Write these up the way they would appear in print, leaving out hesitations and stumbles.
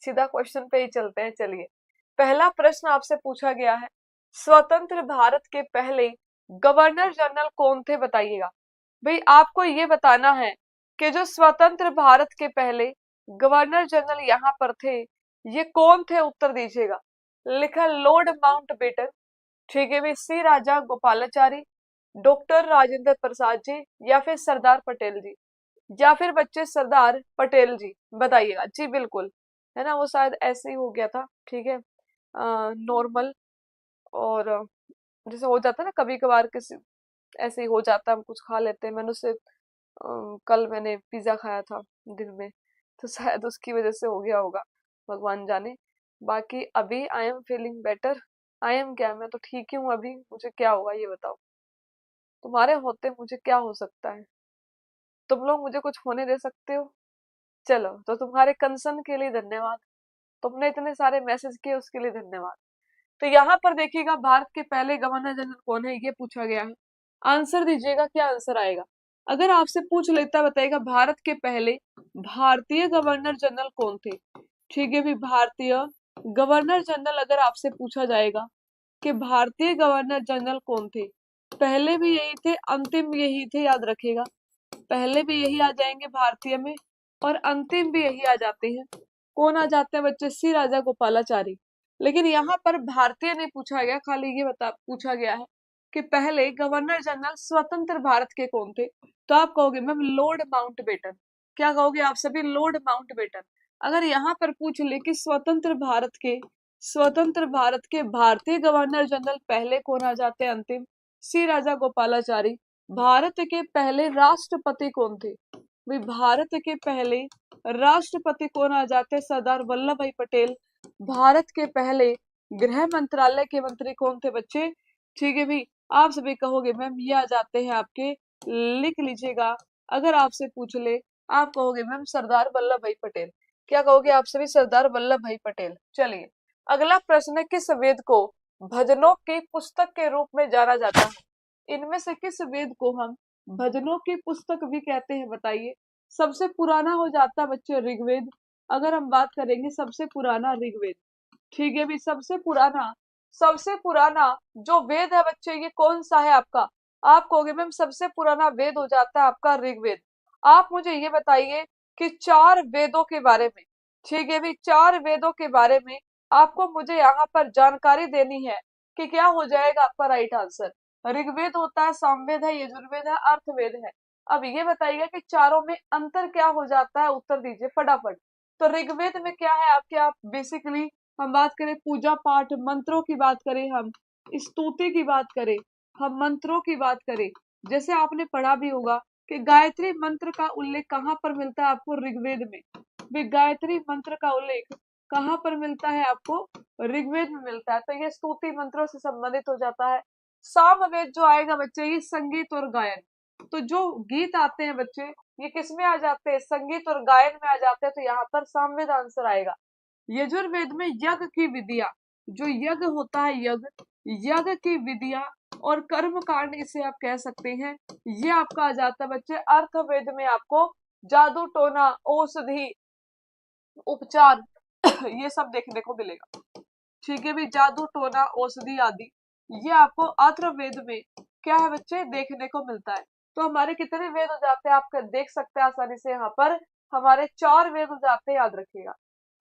सीधा क्वेश्चन पे ही चलते हैं। चलिए, पहला प्रश्न आपसे पूछा गया है, स्वतंत्र भारत के पहले गवर्नर जनरल कौन थे, बताइएगा। भाई आपको ये बताना है कि जो स्वतंत्र भारत के पहले गवर्नर जनरल यहाँ पर थे, ये कौन थे, उत्तर दीजिएगा। लिखा लॉर्ड माउंटबेटन, ठीक है भाई, सी राजा गोपालाचारी, डॉक्टर राजेंद्र प्रसाद जी, या फिर सरदार पटेल जी, या फिर बच्चे सरदार पटेल जी, बताइएगा। जी बिल्कुल, है ना, वो शायद ऐसे ही हो गया था, ठीक है, नॉर्मल। और जैसे हो जाता है ना कभी कभार, किसी ऐसे ही हो जाता है, हम कुछ खा लेते हैं। मैंने उससे कल मैंने पिज्जा खाया था दिन में, तो शायद उसकी वजह से हो गया होगा, भगवान जाने। बाकी अभी I am feeling better. I am क्या, मैं तो ठीक ही हूँ अभी, मुझे क्या होगा ये बताओ। तुम्हारे होते मुझे क्या हो सकता है, तुम लोग मुझे कुछ होने दे सकते हो। चलो, तो तुम्हारे कंसर्न के लिए धन्यवाद, तुमने इतने सारे मैसेज किए उसके लिए धन्यवाद। तो यहाँ पर देखिएगा, भारत के पहले गवर्नर जनरल कौन है, ये पूछा गया है। आंसर दीजिएगा, क्या आंसर आएगा। अगर आपसे पूछ लेता, बताइएगा भारत के पहले भारतीय गवर्नर जनरल कौन थे। ठीक है भी, भारतीय गवर्नर जनरल अगर आपसे पूछा जाएगा कि भारतीय गवर्नर जनरल कौन थे, पहले भी यही थे, अंतिम भी यही थे, याद रखिएगा। पहले भी यही आ जाएंगे भारतीय में, और अंतिम भी यही आ जाते हैं। कौन आ जाते हैं बच्चे, सी राजा गोपालाचारी। लेकिन यहाँ पर भारतीय नहीं पूछा गया, खाली ये बता पूछा गया है कि पहले गवर्नर जनरल स्वतंत्र भारत के कौन थे। तो आप कहोगे मैम लॉर्ड माउंटबेटन। क्या कहोगे आप सभी, लॉर्ड माउंटबेटन। अगर यहाँ पर पूछ ले कि स्वतंत्र भारत के भारतीय गवर्नर जनरल पहले कौन आ जाते हैं, अंतिम, सी राजा गोपालाचारी। भारत के पहले राष्ट्रपति कौन थे, भाई भारत के पहले राष्ट्रपति कौन आ जाते हैं, सरदार वल्लभ भाई पटेल। भारत के पहले गृह मंत्रालय के मंत्री कौन थे बच्चे, ठीक है भाई। आप सभी कहोगे मैम ये आ जाते हैं आपके, लिख लीजिएगा। अगर आपसे पूछ ले, आप कहोगे मैम सरदार वल्लभ भाई पटेल। क्या कहोगे आप सभी, सरदार वल्लभ भाई पटेल। चलिए, अगला प्रश्न है, किस वेद को भजनों की पुस्तक के रूप में जाना जाता है। इनमें से किस वेद को हम भजनों की पुस्तक भी कहते हैं, बताइए। सबसे पुराना हो जाता है बच्चे ऋग्वेद। अगर हम बात करेंगे सबसे पुराना ऋग्वेद, ठीक है भी, सबसे पुराना जो वेद है बच्चे, ये कौन सा है आपका। आप कहोगे मैम सबसे पुराना वेद हो जाता है आपका ऋग्वेद। आप मुझे ये बताइए कि चार वेदों के बारे में, ठीक है भी, चार वेदों के बारे में आपको मुझे यहाँ पर जानकारी देनी है कि क्या हो जाएगा आपका राइट आंसर। ऋग्वेद होता है, सामवेद है, यजुर्वेद है, अर्थवेद है। अब ये बताइएगा कि चारों में अंतर क्या हो जाता है, उत्तर दीजिए फटाफट। तो ऋग्वेद में क्या है आपके, आप बेसिकली हम बात करें पूजा पाठ मंत्रों की बात करें, हम स्तुति की बात करें, हम मंत्रों की बात करें, जैसे आपने पढ़ा भी होगा कि गायत्री मंत्र का उल्लेख कहाँ पर मिलता है आपको, ऋग्वेद में। भी गायत्री मंत्र का उल्लेख कहाँ पर मिलता है आपको, ऋग्वेद में मिलता है। तो ये स्तुति मंत्रों से संबंधित हो जाता है। सामवेद जो आएगा बच्चे, ये संगीत और गायन। तो जो गीत आते हैं बच्चे, ये किस में आ जाते हैं, संगीत और गायन में आ जाते हैं। तो यहाँ पर सामवेद आंसर आएगा। यजुर्वेद में यज्ञ की विधियां, जो यज्ञ होता है, यज्ञ की विधियां और कर्म कांड, इसे आप कह सकते हैं, ये आपका आ जाता है बच्चे। अर्थवेद में आपको जादू टोना औषधि उपचार ये सब देखने को मिलेगा, ठीक है भी, जादू टोना औषधि आदि, ये आपको अथर्ववेद में क्या है बच्चे, देखने को मिलता है। तो हमारे कितने वेद हो जाते हैं, आप देख सकते हैं आसानी से, यहाँ पर हमारे चार वेद हो जाते हैं, याद रखिएगा।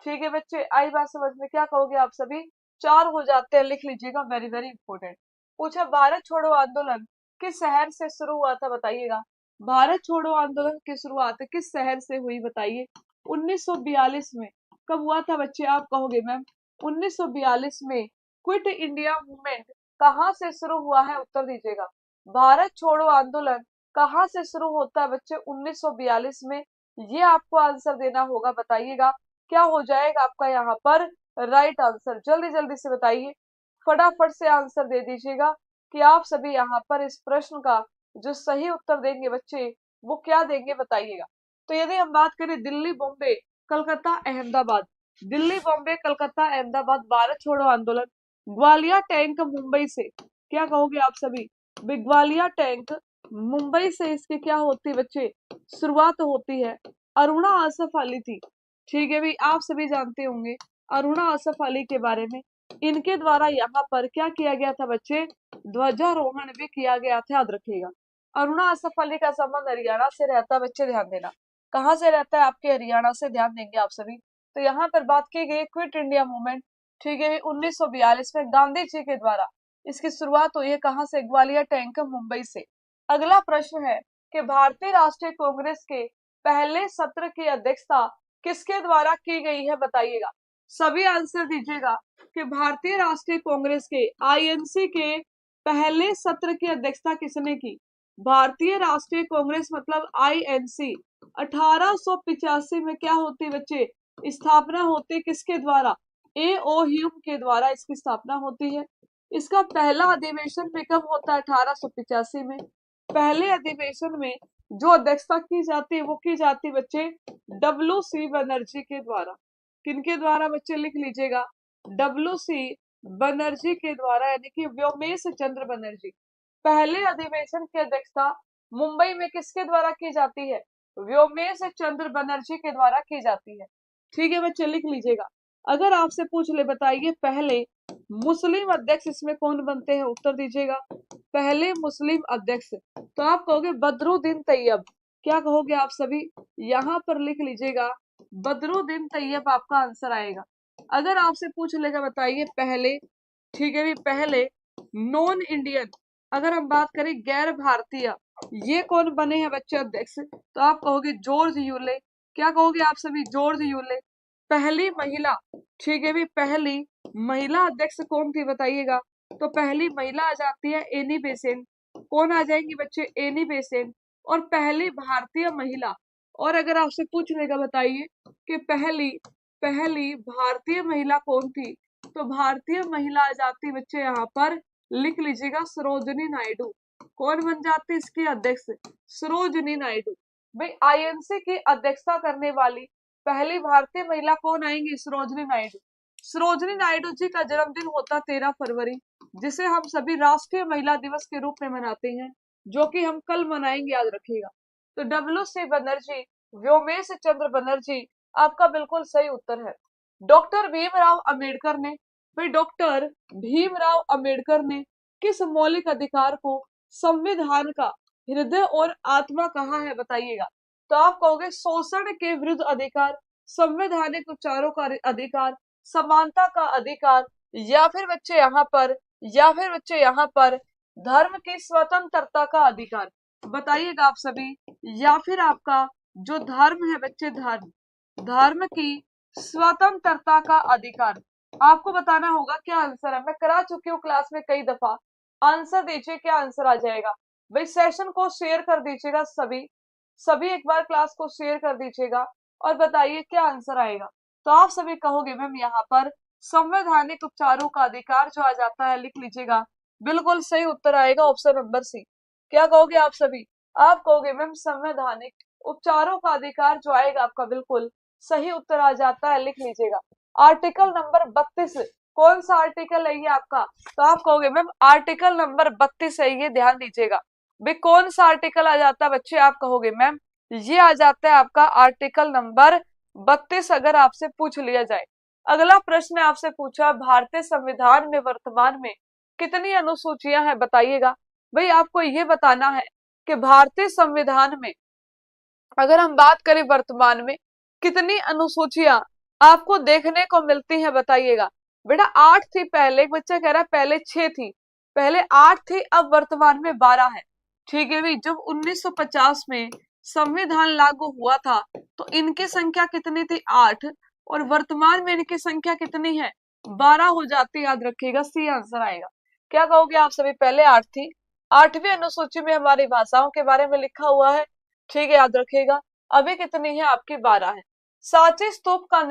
ठीक है बच्चे, आई बात समझ में, क्या कहोगे आप सभी, चार हो जाते हैं, लिख लीजिएगा, वेरी वेरी इंपॉर्टेंट। पूछा भारत छोड़ो आंदोलन किस शहर से शुरू हुआ था, बताइएगा। भारत छोड़ो आंदोलन की शुरुआत किस शहर से हुई, बताइए। 1942 में। कब हुआ था बच्चे, आप कहोगे मैम 1942 में। क्विट इंडिया मूवमेंट कहाँ से शुरू हुआ है, उत्तर दीजिएगा। भारत छोड़ो आंदोलन कहाँ से शुरू होता है बच्चे, 1942 में। ये आपको आंसर देना होगा, बताइएगा क्या हो जाएगा आपका यहाँ पर राइट आंसर। जल्दी जल्दी से बताइए, फटाफट से आंसर दे दीजिएगा कि आप सभी यहाँ पर इस प्रश्न का जो सही उत्तर देंगे बच्चे, वो क्या देंगे, बताइएगा। तो यदि हम बात करें दिल्ली बॉम्बे कलकत्ता अहमदाबाद, दिल्ली बॉम्बे कलकत्ता अहमदाबाद भारत छोड़ो आंदोलन। ग्वालियर टैंक मुंबई से, क्या कहोगे आप सभी, ग्वालियर टैंक मुंबई से इसकी क्या होती है बच्चे, शुरुआत होती है। अरुणा आसफ अली थी, ठीक है भाई, आप सभी जानते होंगे अरुणा असफ अली के बारे में। इनके द्वारा यहाँ पर क्या किया गया था बच्चे, ध्वजारोहण भी किया गया था, याद रखिएगा। अरुणा असफ अली का संबंध हरियाणा से रहता है बच्चे, ध्यान देना। कहाँ से रहता है, आपके हरियाणा से, ध्यान देंगे आप सभी। तो यहाँ पर बात की गई क्विट इंडिया मूवमेंट, ठीक है, 1942 में गांधी जी के द्वारा इसकी शुरुआत हुई है। कहाँ से, ग्वालियर टैंक मुंबई से। अगला प्रश्न है कि भारतीय राष्ट्रीय कांग्रेस के पहले सत्र की अध्यक्षता किसके द्वारा की गई है, बताइएगा। सभी आंसर दीजिएगा कि भारतीय राष्ट्रीय कांग्रेस के आईएनसी के पहले सत्र की अध्यक्षता किसने की। भारतीय राष्ट्रीय कांग्रेस मतलब आईएनसी 1885 में क्या होती बच्चे, स्थापना होती, किसके द्वारा, एओ ह्यूम के द्वारा इसकी स्थापना होती है। इसका पहला अधिवेशन में कब होता है, 1885 में। पहले अधिवेशन में जो अध्यक्षता की जाती है वो की जाती बच्चे डब्ल्यू.सी. बनर्जी के द्वारा। किनके द्वारा बच्चे, लिख लीजिएगा, डब्ल्यू.सी. बनर्जी के द्वारा, यानी कि व्योमेश चंद्र बनर्जी। पहले अधिवेशन की अध्यक्षता मुंबई में किसके द्वारा की जाती है, व्योमेश चंद्र बनर्जी के द्वारा की जाती है। ठीक है बच्चे, लिख लीजिएगा। अगर आपसे पूछ ले, बताइए पहले मुस्लिम अध्यक्ष इसमें कौन बनते हैं, उत्तर दीजिएगा। पहले मुस्लिम अध्यक्ष, तो आप कहोगे बदरुद्दीन तैयब। क्या कहोगे आप सभी, यहाँ पर लिख लीजिएगा, बदरुद्दीन तैयब आपका आंसर आएगा। अगर आपसे पूछ लेगा, बताइए पहले, ठीक है भी, पहले नॉन इंडियन, अगर हम बात करें गैर भारतीय, ये कौन बने हैं बच्चे अध्यक्ष, तो आप कहोगे जॉर्ज यूले। क्या कहोगे आप सभी, जॉर्ज यूले। पहली महिला, ठीक है भी, पहली महिला अध्यक्ष कौन थी, बताइएगा। तो पहली महिला आ जाती है एनी बेसेंट। कौन आ जाएंगी बच्चे, एनी बेसेंट। और पहली भारतीय महिला, और अगर आपसे पूछ लेगा, बताइए कि पहली पहली भारतीय महिला कौन थी, तो भारतीय महिला आ जाती बच्चे यहाँ पर, लिख लीजिएगा, सरोजनी नायडू। कौन बन जाती इसकी अध्यक्ष, सरोजनी नायडू। भाई आईएनसी की अध्यक्षता करने वाली पहली भारतीय महिला कौन आएंगी, सरोजनी नायडू। सरोजनी नायडू जी का जन्मदिन होता 13 फरवरी, जिसे हम सभी राष्ट्रीय महिला दिवस के रूप में मनाते हैं, जो कि हम कल मनाएंगे, याद रखिएगा। तो डब्ल्यू.सी. बनर्जी, व्योमेश चंद्र बनर्जी आपका बिल्कुल सही उत्तर है। डॉक्टर भीमराव अंबेडकर ने, भाई डॉक्टर भीमराव अंबेडकर ने किस मौलिक अधिकार को संविधान का हृदय और आत्मा कहा है, बताइएगा। तो आप कहोगे शोषण के विरुद्ध अधिकार, संवैधानिक उपचारों का अधिकार, समानता का अधिकार, या फिर बच्चे यहाँ पर धर्म की स्वतंत्रता का अधिकार, बताइएगा आप सभी। या फिर आपका जो धर्म है बच्चे, धर्म की स्वतंत्रता का अधिकार, आपको बताना होगा क्या आंसर है। मैं करा चुकी हूँ क्लास में कई दफा, आंसर दीजिए, क्या आंसर आ जाएगा। भाई सेशन को शेयर कर दीजिएगा, सभी एक बार क्लास को शेयर कर दीजिएगा और बताइए क्या आंसर आएगा। तो आप सभी कहोगे मैम यहाँ पर संवैधानिक उपचारों का अधिकार जो आ जाता है, लिख लीजिएगा, बिल्कुल सही उत्तर आएगा ऑप्शन नंबर सी। क्या कहोगे आप सभी, आप कहोगे मैम संवैधानिक उपचारों का अधिकार जो आएगा आपका बिल्कुल सही उत्तर आ जाता है, लिख लीजिएगा। आर्टिकल नंबर 32, कौन सा आर्टिकल है ये आपका, तो आप कहोगे मैम आर्टिकल नंबर 32 है ये, ध्यान दीजिएगा। भाई कौन सा आर्टिकल आ जाता है बच्चे, आप कहोगे मैम ये आ जाता है आपका आर्टिकल नंबर 32, अगर आपसे पूछ लिया जाए। अगला प्रश्न आपसे पूछा, भारतीय संविधान में वर्तमान में कितनी अनुसूचियां हैं, बताइएगा। भाई आपको ये बताना है कि भारतीय संविधान में अगर हम बात करें वर्तमान में कितनी अनुसूचियां आपको देखने को मिलती हैं, बताइएगा। बेटा 8 थी पहले, एक बच्चा कह रहा है पहले 6 थी, पहले 8 थी, अब वर्तमान में 12 है। ठीक है भाई, जब 1950 में संविधान लागू हुआ था तो इनकी संख्या कितनी थी, 8, और वर्तमान में इनकी संख्या कितनी है, 12 हो जाती, याद रखिएगा, सी आंसर आएगा। क्या कहोगे आप सभी, पहले 8 थी, 8वीं अनुसूची में हमारी भाषाओं के बारे में लिखा हुआ है, ठीक है, याद रखिएगा। अभी कितनी है आपकी, 12 है। सांची स्तूप का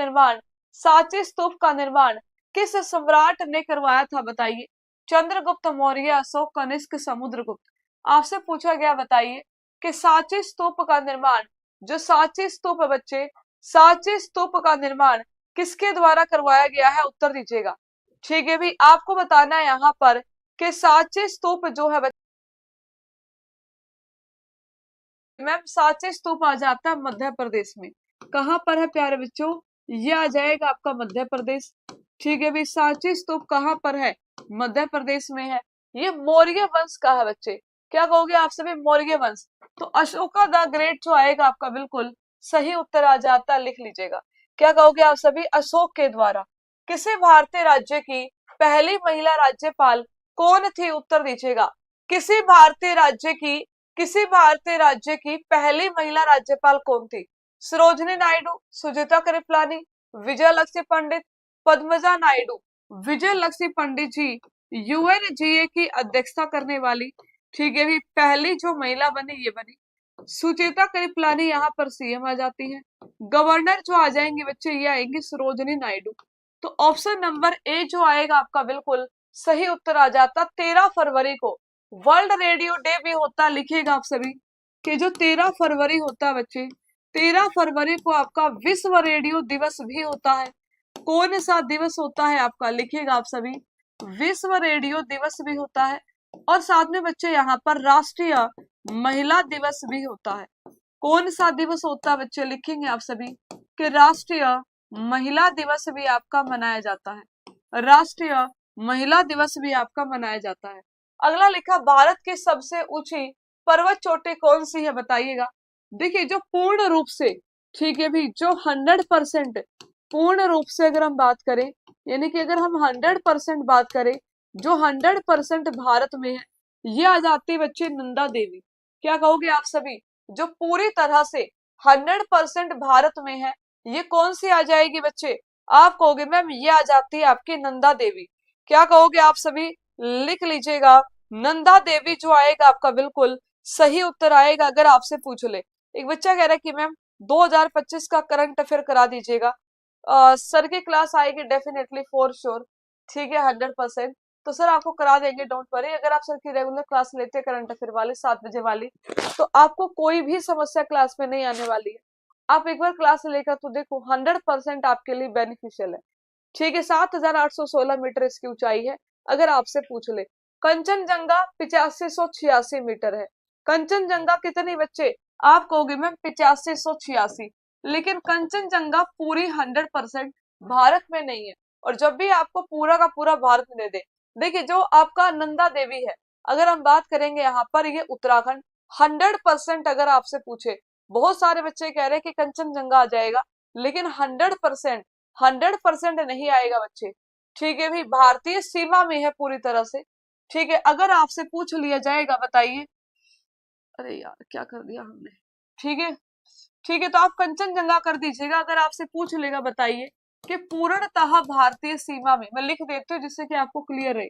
निर्माण किस सम्राट ने करवाया था, बताइए। चंद्रगुप्त मौर्य, अशोक, कनिष्क, समुद्रगुप्त। आपसे पूछा गया, बताइए कि सांची स्तूप का निर्माण, जो सांची स्तूप है बच्चे, सांची स्तूप का निर्माण किसके द्वारा करवाया गया है, उत्तर दीजिएगा। ठीक है भी, आपको बताना है यहाँ पर कि सांची स्तूप जो है मैम, सांची स्तूप आ जाता है मध्य प्रदेश में। कहां पर है प्यारे बच्चों, ये आ जाएगा आपका मध्य प्रदेश। ठीक है भाई, सांची स्तूप कहाँ पर है? मध्य प्रदेश में है। ये मौर्य वंश का है बच्चे। क्या कहोगे आप सभी? मौर्य वंश। तो अशोका द ग्रेट जो आएगा आपका बिल्कुल सही उत्तर आ जाता है, लिख लीजिएगा। क्या कहोगे आप सभी? अशोक के द्वारा। किसी भारतीय राज्य की पहली महिला राज्यपाल कौन थी? उत्तर दीजिएगा। किसी भारतीय राज्य की किसी भारतीय राज्य की पहली महिला राज्यपाल कौन थी? सरोजिनी नायडू, सुचित्रा कृपलानी, विजय लक्ष्मी पंडित, पद्मजा नायडू। विजय लक्ष्मी पंडित जी यूएनजीए की अध्यक्षता करने वाली, ठीक है भी, पहली जो महिला बनी ये बनी। सुचेता कृपलानी यहाँ पर सीएम आ जाती हैं। गवर्नर जो आ जाएंगे बच्चे ये आएंगे सरोजिनी नायडू। तो ऑप्शन नंबर ए जो आएगा आपका बिल्कुल सही उत्तर आ जाता। 13 फरवरी को वर्ल्ड रेडियो डे भी होता, लिखिएगा आप सभी कि जो 13 फरवरी होता है बच्चे, 13 फरवरी को आपका विश्व रेडियो दिवस भी होता है। कौन सा दिवस होता है आपका? लिखिएगा आप सभी, विश्व रेडियो दिवस भी होता है। और साथ में बच्चे यहाँ पर राष्ट्रीय महिला दिवस भी होता है। कौन सा दिवस होता है बच्चे? लिखेंगे आप सभी कि राष्ट्रीय महिला दिवस भी आपका मनाया जाता है। राष्ट्रीय महिला दिवस भी आपका मनाया जाता है। अगला लिखा, भारत की सबसे ऊंची पर्वत चोटी कौन सी है? बताइएगा। देखिए जो पूर्ण रूप से, ठीक है भी, जो 100% पूर्ण रूप से अगर हम बात करें, यानी कि अगर हम 100% बात करें, जो 100% भारत में है, ये आ जाती है बच्चे नंदा देवी। क्या कहोगे आप सभी? जो पूरी तरह से 100% भारत में है, ये कौन सी आ जाएगी बच्चे? आप कहोगे मैम ये आ जाती है आपकी नंदा देवी। क्या कहोगे आप सभी? लिख लीजिएगा, नंदा देवी जो आएगा आपका बिल्कुल सही उत्तर आएगा। अगर आपसे पूछ ले, एक बच्चा कह रहा है कि मैम 2025 का करंट अफेयर करा दीजिएगा। सर की क्लास आएगी डेफिनेटली फॉर श्योर, ठीक है, 100%। तो सर आपको करा देंगे, डोंट वरी। अगर आप सर की रेगुलर क्लास लेते हैं करंट अफेयर वाली 7 बजे वाली, तो आपको कोई भी समस्या क्लास में नहीं आने वाली है। आप एक बार क्लास लेकर तो देखो, 100% आपके लिए बेनिफिशियल है। ठीक है, 7,816 मीटर इसकी ऊंचाई है। अगर आपसे पूछ ले, कंचनजंगा 8586 मीटर है। कंचनजंगा कितनी बच्चे? आप कहोगे मैम 8586, लेकिन कंचनजंगा पूरी 100% भारत में नहीं है। और जब भी आपको पूरा का पूरा भारत में दे दे, देखिए जो आपका नंदा देवी है, अगर हम बात करेंगे यहाँ पर, ये उत्तराखंड 100%। अगर आपसे पूछे, बहुत सारे बच्चे कह रहे हैं कि कंचनजंगा आ जाएगा, लेकिन 100% नहीं आएगा बच्चे। ठीक है भाई, भारतीय सीमा में है पूरी तरह से। ठीक है, अगर आपसे पूछ लिया जाएगा, बताइए, अरे यार क्या कर दिया हमने। ठीक है, ठीक है, तो आप कंचनजंगा कर दीजिएगा। अगर आपसे पूछ लेगा, बताइए कि पूर्णतः भारतीय सीमा में, मैं लिख देती हूँ जिससे कि आपको क्लियर रहे,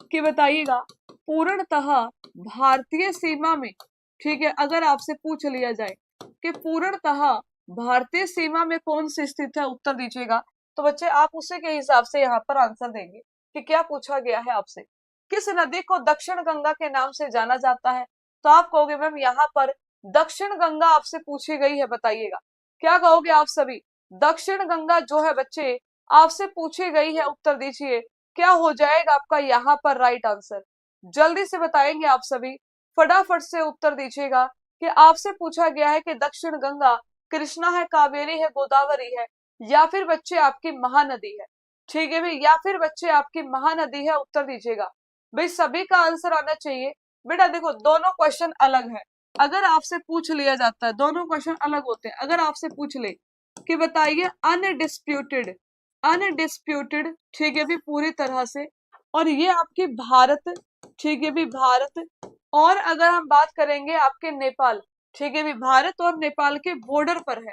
कि बताइएगा पूर्णतः भारतीय सीमा में। ठीक है, अगर आपसे पूछ लिया जाए कि पूर्णतः भारतीय सीमा में कौन सी स्थित है, उत्तर दीजिएगा। तो बच्चे आप उसी के हिसाब से यहाँ पर आंसर देंगे कि क्या पूछा गया है आपसे। किस नदी को दक्षिण गंगा के नाम से जाना जाता है? तो आप कहोगे मैम यहाँ पर दक्षिण गंगा आपसे पूछी गई है, बताइएगा। क्या कहोगे आप सभी? दक्षिण गंगा जो है बच्चे आपसे पूछी गई है, उत्तर दीजिए। क्या हो जाएगा आपका यहाँ पर राइट आंसर? जल्दी से बताएंगे आप सभी, फटाफट से उत्तर दीजिएगा कि आपसे पूछा गया है कि दक्षिण गंगा कृष्णा है, कावेरी है, गोदावरी है, या फिर बच्चे आपकी महानदी है। ठीक है भाई, या फिर बच्चे आपकी महानदी है, उत्तर दीजिएगा। भाई सभी का आंसर आना चाहिए। बेटा देखो दोनों क्वेश्चन अलग है। अगर आपसे पूछ लिया जाता है, दोनों क्वेश्चन अलग होते हैं। अगर आपसे पूछ ले कि बताइए अनडिस्प्यूटेड, अनडिस्प्यूटेड, ठीक है भी, पूरी तरह से, और ये आपकी भारत, ठीक है भी, भारत। और अगर हम बात करेंगे आपके नेपाल, ठीक है भी, भारत और नेपाल के बॉर्डर पर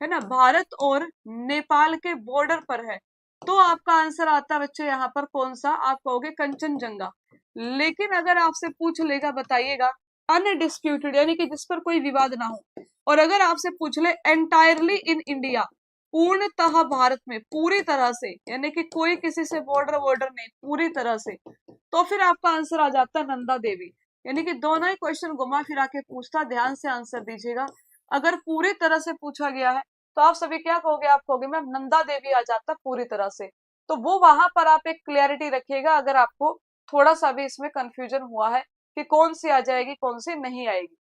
है ना, भारत और नेपाल के बॉर्डर पर है। तो आपका आंसर आता है बच्चे यहाँ पर कौन सा? आप कहोगे कंचनजंगा। लेकिन अगर आपसे पूछ लेगा, बताइएगा अनडिस्प्यूटेड, यानी कि जिस पर कोई विवाद ना हो, और अगर आपसे पूछ ले एंटायरली इन इंडिया, पूर्णतः भारत में, पूरी तरह से, यानी कि कोई किसी से बॉर्डर वॉर्डर नहीं, पूरी तरह से, तो फिर आपका आंसर आ जाता है नंदा देवी। यानी कि दोनों ही क्वेश्चन घुमा फिरा के पूछता, ध्यान से आंसर दीजिएगा। अगर पूरी तरह से पूछा गया है तो आप सभी क्या कहोगे? आप कहोगे मैम नंदा देवी आ जाता पूरी तरह से। तो वो वहां पर आप एक क्लियरिटी रखिएगा, अगर आपको थोड़ा सा भी इसमें कंफ्यूजन हुआ है कि कौन सी आ जाएगी कौन सी नहीं आएगी।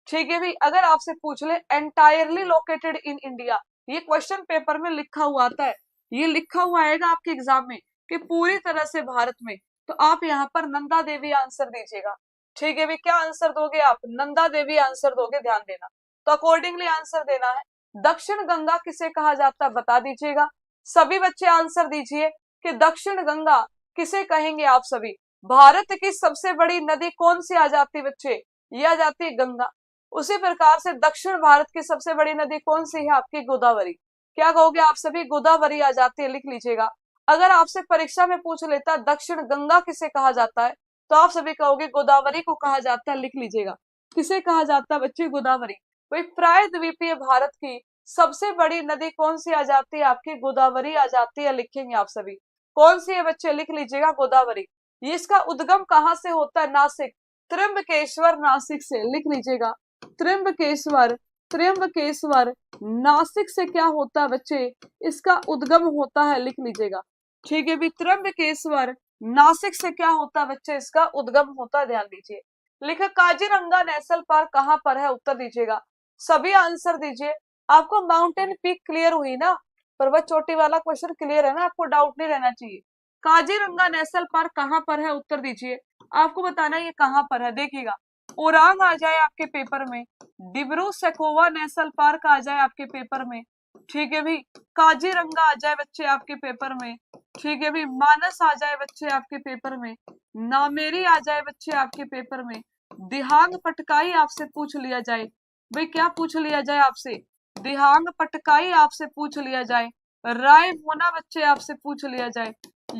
ठीक है भाई, अगर आपसे पूछ ले एंटायरली लोकेटेड इन इंडिया, ये क्वेश्चन पेपर में लिखा हुआ आता है, ये लिखा हुआ आएगा आपके एग्जाम में कि पूरी तरह से भारत में। तो आप यहाँ पर नंदा देवी आंसर दीजिएगा। ठीक है भी, क्या आंसर दोगे आप? नंदा देवी आंसर दोगे, ध्यान देना। तो अकॉर्डिंगली आंसर देना है। दक्षिण गंगा किसे कहा जाता है बता दीजिएगा। सभी बच्चे आंसर दीजिए कि दक्षिण गंगा किसे कहेंगे आप सभी। भारत की सबसे बड़ी नदी कौन सी आ जाती बच्चे? ये आ जाती है गंगा। उसी प्रकार से दक्षिण भारत की सबसे बड़ी नदी कौन सी है? आपकी गोदावरी। क्या कहोगे आप सभी? गोदावरी आ जाती है, लिख लीजिएगा। अगर आपसे परीक्षा में पूछ लेता दक्षिण गंगा किसे कहा जाता है, तो आप सभी कहोगे गोदावरी को कहा जाता है, लिख लीजिएगा। किसे कहा जाता है बच्चे? गोदावरी। भाई प्रायद्वीपीय भारत की सबसे बड़ी नदी कौन सी आ जाती है? आपकी गोदावरी आ जाती है, लिखेंगे आप सभी। कौन सी है बच्चे? लिख लीजिएगा, गोदावरी। ये इसका उद्गम कहाँ से होता है? नासिक, त्र्यंबकेश्वर नासिक से, लिख लीजिएगा। त्र्यंबकेश्वर, त्र्यंबकेश्वर नासिक से क्या होता है बच्चे? इसका उद्गम होता है, लिख लीजिएगा। ठीक है भी, त्र्यंबकेश्वर नासिक से क्या होता है बच्चे? इसका उद्गम होता है, ध्यान दीजिए। लिखा काजीरंगा नेशनल पार्क कहाँ पर है? उत्तर दीजिएगा। सभी आंसर दीजिए। आपको माउंटेन पीक क्लियर हुई ना? पर्वत चोटी वाला क्वेश्चन क्लियर है ना? आपको डाउट नहीं रहना चाहिए। काजीरंगा नेशनल पार्क कहाँ पर है? उत्तर दीजिए। आपको बताना ये कहाँ पर है, देखिएगा। ओरांग आ जाए आपके पेपर में, डिब्रू सैखोवा नेशनल पार्क आ जाए आपके पेपर में, ठीक है भी, काजीरंगा आ जाए बच्चे आपके पेपर में, ठीक है भी, मानस आ जाए बच्चे आपके पेपर में, नामेरी आ जाए बच्चे आपके पेपर में, दिहांग पटकाई आपसे पूछ लिया जाए। भाई क्या पूछ लिया जाए आपसे? दिहांग पटकाई आपसे पूछ लिया जाए, राय मोना बच्चे आपसे पूछ लिया जाए।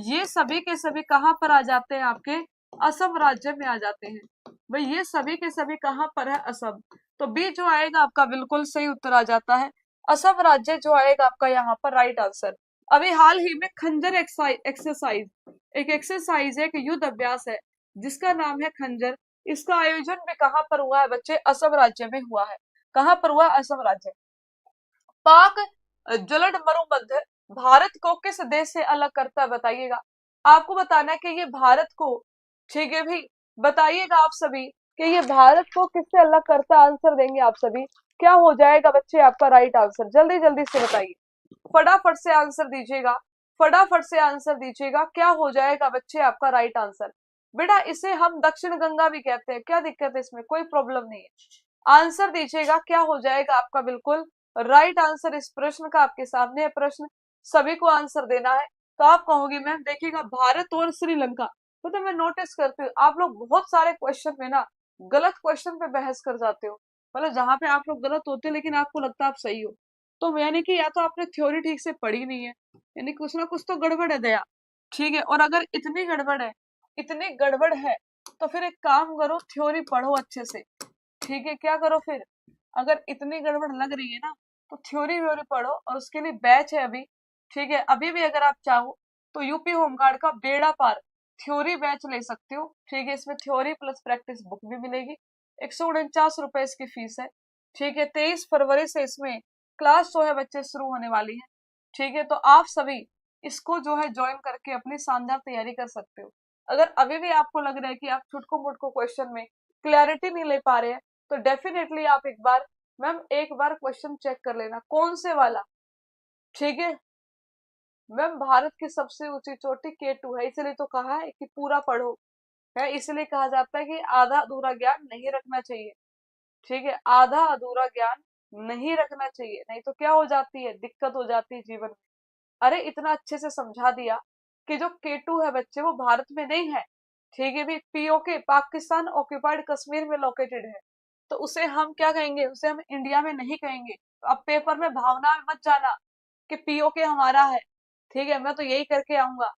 ये सभी के सभी कहाँ पर आ जाते हैं? आपके असम राज्य में आ जाते हैं। भाई ये सभी के सभी कहाँ पर है? असम। तो बी जो आएगा आपका बिल्कुल सही उत्तर आ जाता है, असम राज्य जो आएगा आपका यहाँ पर राइट आंसर। अभी हाल ही में खंजर एक्सरसाइज, एक एक्सरसाइज है, एक युद्ध अभ्यास है जिसका नाम है खंजर। इसका आयोजन भी कहाँ पर हुआ है बच्चे? असम राज्य में हुआ है। कहाँ पर हुआ? असम राज्य। पाक जलड मरुमध्य भारत को किस देश से अलग करता है बताइएगा। आपको बताना है कि ये भारत को, ठीक है भाई, बताइएगा आप सभी कि ये भारत को किससे अलग करता है। आंसर देंगे आप सभी। क्या हो जाएगा बच्चे आपका राइट आंसर? जल्दी जल्दी से बताइए, फटाफट से आंसर दीजिएगा, फटाफट से आंसर दीजिएगा। क्या हो जाएगा बच्चे आपका राइट आंसर? बेटा इसे हम दक्षिण गंगा भी कहते हैं, क्या दिक्कत है इसमें? कोई प्रॉब्लम नहीं है। आंसर दीजिएगा, क्या हो जाएगा आपका बिल्कुल राइट आंसर इस प्रश्न का? आपके सामने है प्रश्न, सभी को आंसर देना है। तो आप कहोगे मैम देखिएगा भारत और श्रीलंका। तो मैं नोटिस करती हूँ आप लोग बहुत सारे क्वेश्चन में ना गलत क्वेश्चन पे बहस कर जाते हो, मतलब जहां पे आप लोग गलत होते हो लेकिन आपको लगता है आप सही हो। तो यानी कि या तो आपने थ्योरी ठीक से पढ़ी नहीं है, यानी कुछ ना कुछ तो गड़बड़ है दया। ठीक है, और अगर इतनी गड़बड़ है, इतनी गड़बड़ है, तो फिर एक काम करो, थ्योरी पढ़ो अच्छे से। ठीक है, क्या करो फिर, अगर इतनी गड़बड़ लग रही है ना तो थ्योरी व्योरी पढ़ो, और उसके लिए बैच है अभी। ठीक है, अभी भी अगर आप चाहो तो यूपी होमगार्ड का बेड़ा पार थ्योरी बैच ले सकते हो। ठीक है, इसमें थ्योरी प्लस प्रैक्टिस बुक भी मिलेगी। 149 रुपए इसकी फीस है। ठीक है, 23 फरवरी से इसमें क्लास जो है बच्चे शुरू होने वाली है। ठीक है, तो आप सभी इसको जो है ज्वाइन करके अपनी शानदार तैयारी कर सकते हो। अगर अभी भी आपको लग रहा है कि आप छुटको मुटको क्वेश्चन में क्लैरिटी नहीं ले पा रहे हैं, तो डेफिनेटली आप एक बार मैम एक बार क्वेश्चन चेक कर लेना, कौन से वाला। ठीक है मैम, भारत की सबसे ऊंची चोटी K2 है, इसलिए तो कहा है कि पूरा पढ़ो है, इसलिए कहा जाता है कि आधा अधूरा ज्ञान नहीं रखना चाहिए। ठीक है, आधा अधूरा ज्ञान नहीं रखना चाहिए, नहीं तो क्या हो जाती है, दिक्कत हो जाती है जीवन में। अरे इतना अच्छे से समझा दिया कि जो K2 है बच्चे वो भारत में नहीं है। ठीक है भी, POK पाकिस्तान ऑक्यूपाइड कश्मीर में लोकेटेड है, तो उसे हम क्या कहेंगे, उसे हम इंडिया में नहीं कहेंगे। तो अब पेपर में भावना में मत जाना कि POK हमारा है। ठीक है, मैं तो यही करके आऊंगा।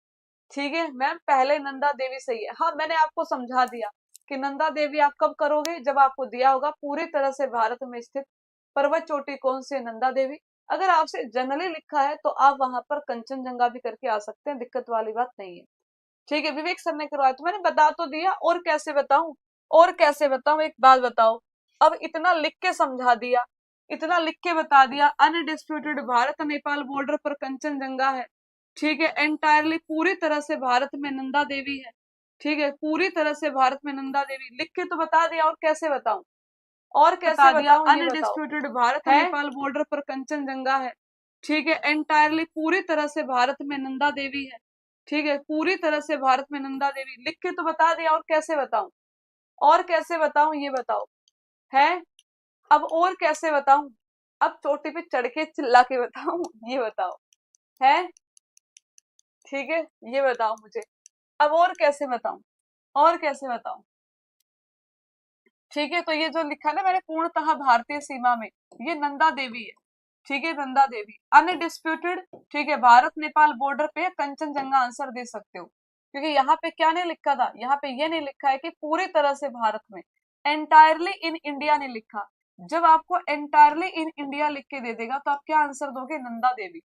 ठीक है मैम, पहले नंदा देवी सही है। हाँ मैंने आपको समझा दिया कि नंदा देवी आप कब करोगे, जब आपको दिया होगा पूरी तरह से भारत में स्थित पर्वत चोटी कौन सी है, नंदा देवी। अगर आपसे जनरली लिखा है तो आप वहां पर कंचनजंगा भी करके आ सकते हैं, दिक्कत वाली बात नहीं है। ठीक है, विवेक सर ने करवाया तो मैंने बता तो दिया, और कैसे बताऊं, और कैसे बताऊं, एक बात बताओ। अब इतना लिख के समझा दिया, इतना लिख के बता दिया, अनडिस्प्यूटेड भारत नेपाल बॉर्डर पर कंचनजंगा है। ठीक है, एंटायरली पूरी तरह से भारत में नंदा देवी है। ठीक है, पूरी तरह से भारत में नंदा देवी लिख के तो बता दिया, और कैसे बताऊं, और कैसे बताऊं, अनडिस्प्यूटेड भारत नेपाल बॉर्डर पर कंचनजंगा है। ठीक है, एंटायरली पूरी तरह से भारत में नंदा देवी है। ठीक है, पूरी तरह से भारत में नंदा देवी लिख के तो बता दिया, और कैसे बताऊं, और कैसे बताऊं ये बताओ, है? अब और कैसे बताऊं, अब चोटी पे चढ़ के चिल्ला के बताऊं ये बताओ, है? ठीक है, ये बताओ मुझे, अब और कैसे बताऊं, और कैसे बताऊं? ठीक है, तो ये जो लिखा ना मैंने पूर्णतः भारतीय सीमा में, ये नंदा देवी है। ठीक है, नंदा देवी अनडिस्प्यूटेड। ठीक है, भारत नेपाल बॉर्डर पे कंचनजंगा आंसर दे सकते हो, क्योंकि यहाँ पे क्या नहीं लिखा था, यहाँ पे ये नहीं लिखा है कि पूरी तरह से भारत में, एंटायरली इन इंडिया नहीं लिखा। जब आपको एंटायरली इन इंडिया लिख के दे देगा तो आप क्या आंसर दोगे, नंदा देवी।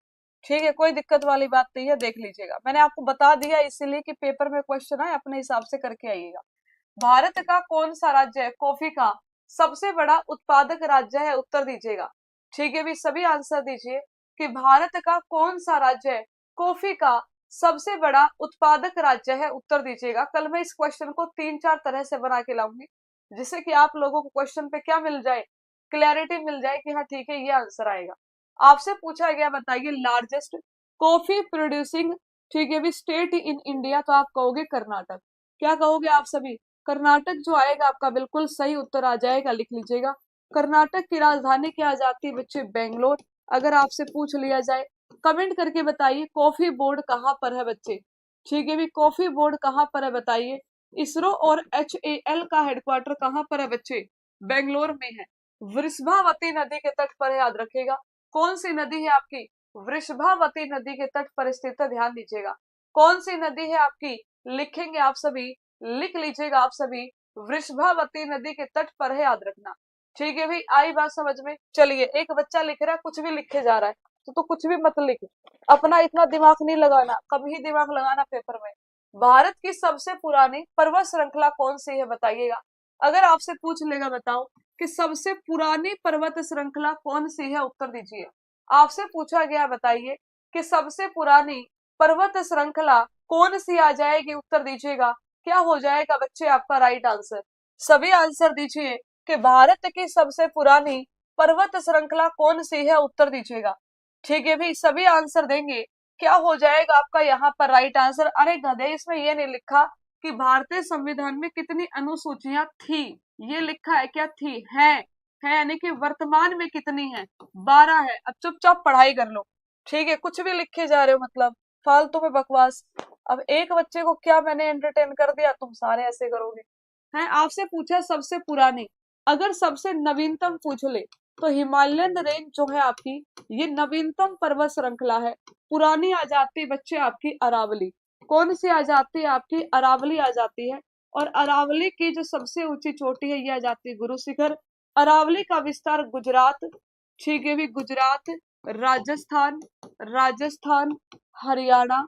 ठीक है, कोई दिक्कत वाली बात नहीं है, देख लीजिएगा, मैंने आपको बता दिया इसीलिए कि पेपर में क्वेश्चन आए, अपने हिसाब से करके आइएगा। भारत का कौन सा राज्य है कॉफी का सबसे बड़ा उत्पादक राज्य है, उत्तर दीजिएगा। ठीक है भी, सभी आंसर दीजिए कि भारत का कौन सा राज्य है कॉफी का सबसे बड़ा उत्पादक राज्य है, उत्तर दीजिएगा। कल मैं इस क्वेश्चन को 3-4 तरह से बना के लाऊंगी, जिससे कि आप लोगों को क्वेश्चन पे क्या मिल जाए, क्लैरिटी मिल जाए कि हाँ ठीक है ये आंसर आएगा। आपसे पूछा गया बताइए लार्जेस्ट कॉफी प्रोड्यूसिंग, ठीक है भी, स्टेट इन इंडिया, तो आप कहोगे कर्नाटक। क्या कहोगे आप सभी, कर्नाटक जो आएगा आपका बिल्कुल सही उत्तर आ जाएगा, लिख लीजिएगा। कर्नाटक की राजधानी क्या जाती है बच्चे, बेंगलोर। अगर आपसे पूछ लिया जाए, कमेंट करके बताइए कॉफी बोर्ड कहाँ पर है बच्चे। ठीक है भी, कॉफी बोर्ड कहाँ पर है बताइए। इसरो और HAL का हेडक्वार्टर कहाँ पर है बच्चे, बेंगलोर में है। वृषभावती नदी के तट पर है, याद रखिएगा। कौन सी नदी है आपकी, वृषभावती नदी के तट पर स्थित है, ध्यान दीजिएगा। कौन सी नदी है आपकी, लिखेंगे आप सभी, लिख लीजिएगा आप सभी, वृषभावती नदी के तट पर है, याद रखना। ठीक है भाई, आई बात समझ में। चलिए, एक बच्चा लिख रहा है, कुछ भी लिखे जा रहा है, तो कुछ भी मत लिख, अपना इतना दिमाग नहीं लगाना, कब ही दिमाग लगाना पेपर में। भारत की सबसे पुरानी पर्वत श्रृंखला कौन सी है बताइएगा। अगर आपसे पूछ लेगा बताओ कि सबसे पुरानी पर्वत श्रृंखला कौन सी है, उत्तर दीजिए। आपसे पूछा गया बताइए कि सबसे पुरानी पर्वत श्रृंखला कौन सी आ जाएगी, उत्तर दीजिएगा। क्या हो जाएगा बच्चे आपका राइट आंसर, सभी आंसर दीजिए कि भारत की सबसे पुरानी पर्वत श्रृंखला कौन सी है, उत्तर दीजिएगा। ठीक है भी, सभी आंसर देंगे, क्या हो जाएगा आपका यहाँ पर राइट आंसर। अरे गधे, इसमें ये नहीं लिखा कि भारतीय संविधान में कितनी अनुसूचियां थी, ये लिखा है क्या, थी, है यानी कि वर्तमान में कितनी है, 12 है। अब चुपचाप पढ़ाई कर लो। ठीक है, कुछ भी लिखे जा रहे हो, मतलब फालतू में बकवास। अब एक बच्चे को क्या मैंने एंटरटेन कर दिया, तुम सारे ऐसे करोगे। है, आपसे पूछा सबसे पुरानी, अगर सबसे नवीनतम पूछ ले तो हिमालयन रेंज जो है आपकी, ये नवीनतम पर्वत श्रृंखला है। पुरानी आ जाती है बच्चे आपकी अरावली। कौन सी आ जाती है आपकी, अरावली आ जाती है। और अरावली की जो सबसे ऊंची चोटी है, ये आ जाती है गुरु शिखर। अरावली का विस्तार गुजरात, ठीक है भी, गुजरात, राजस्थान, राजस्थान, हरियाणा,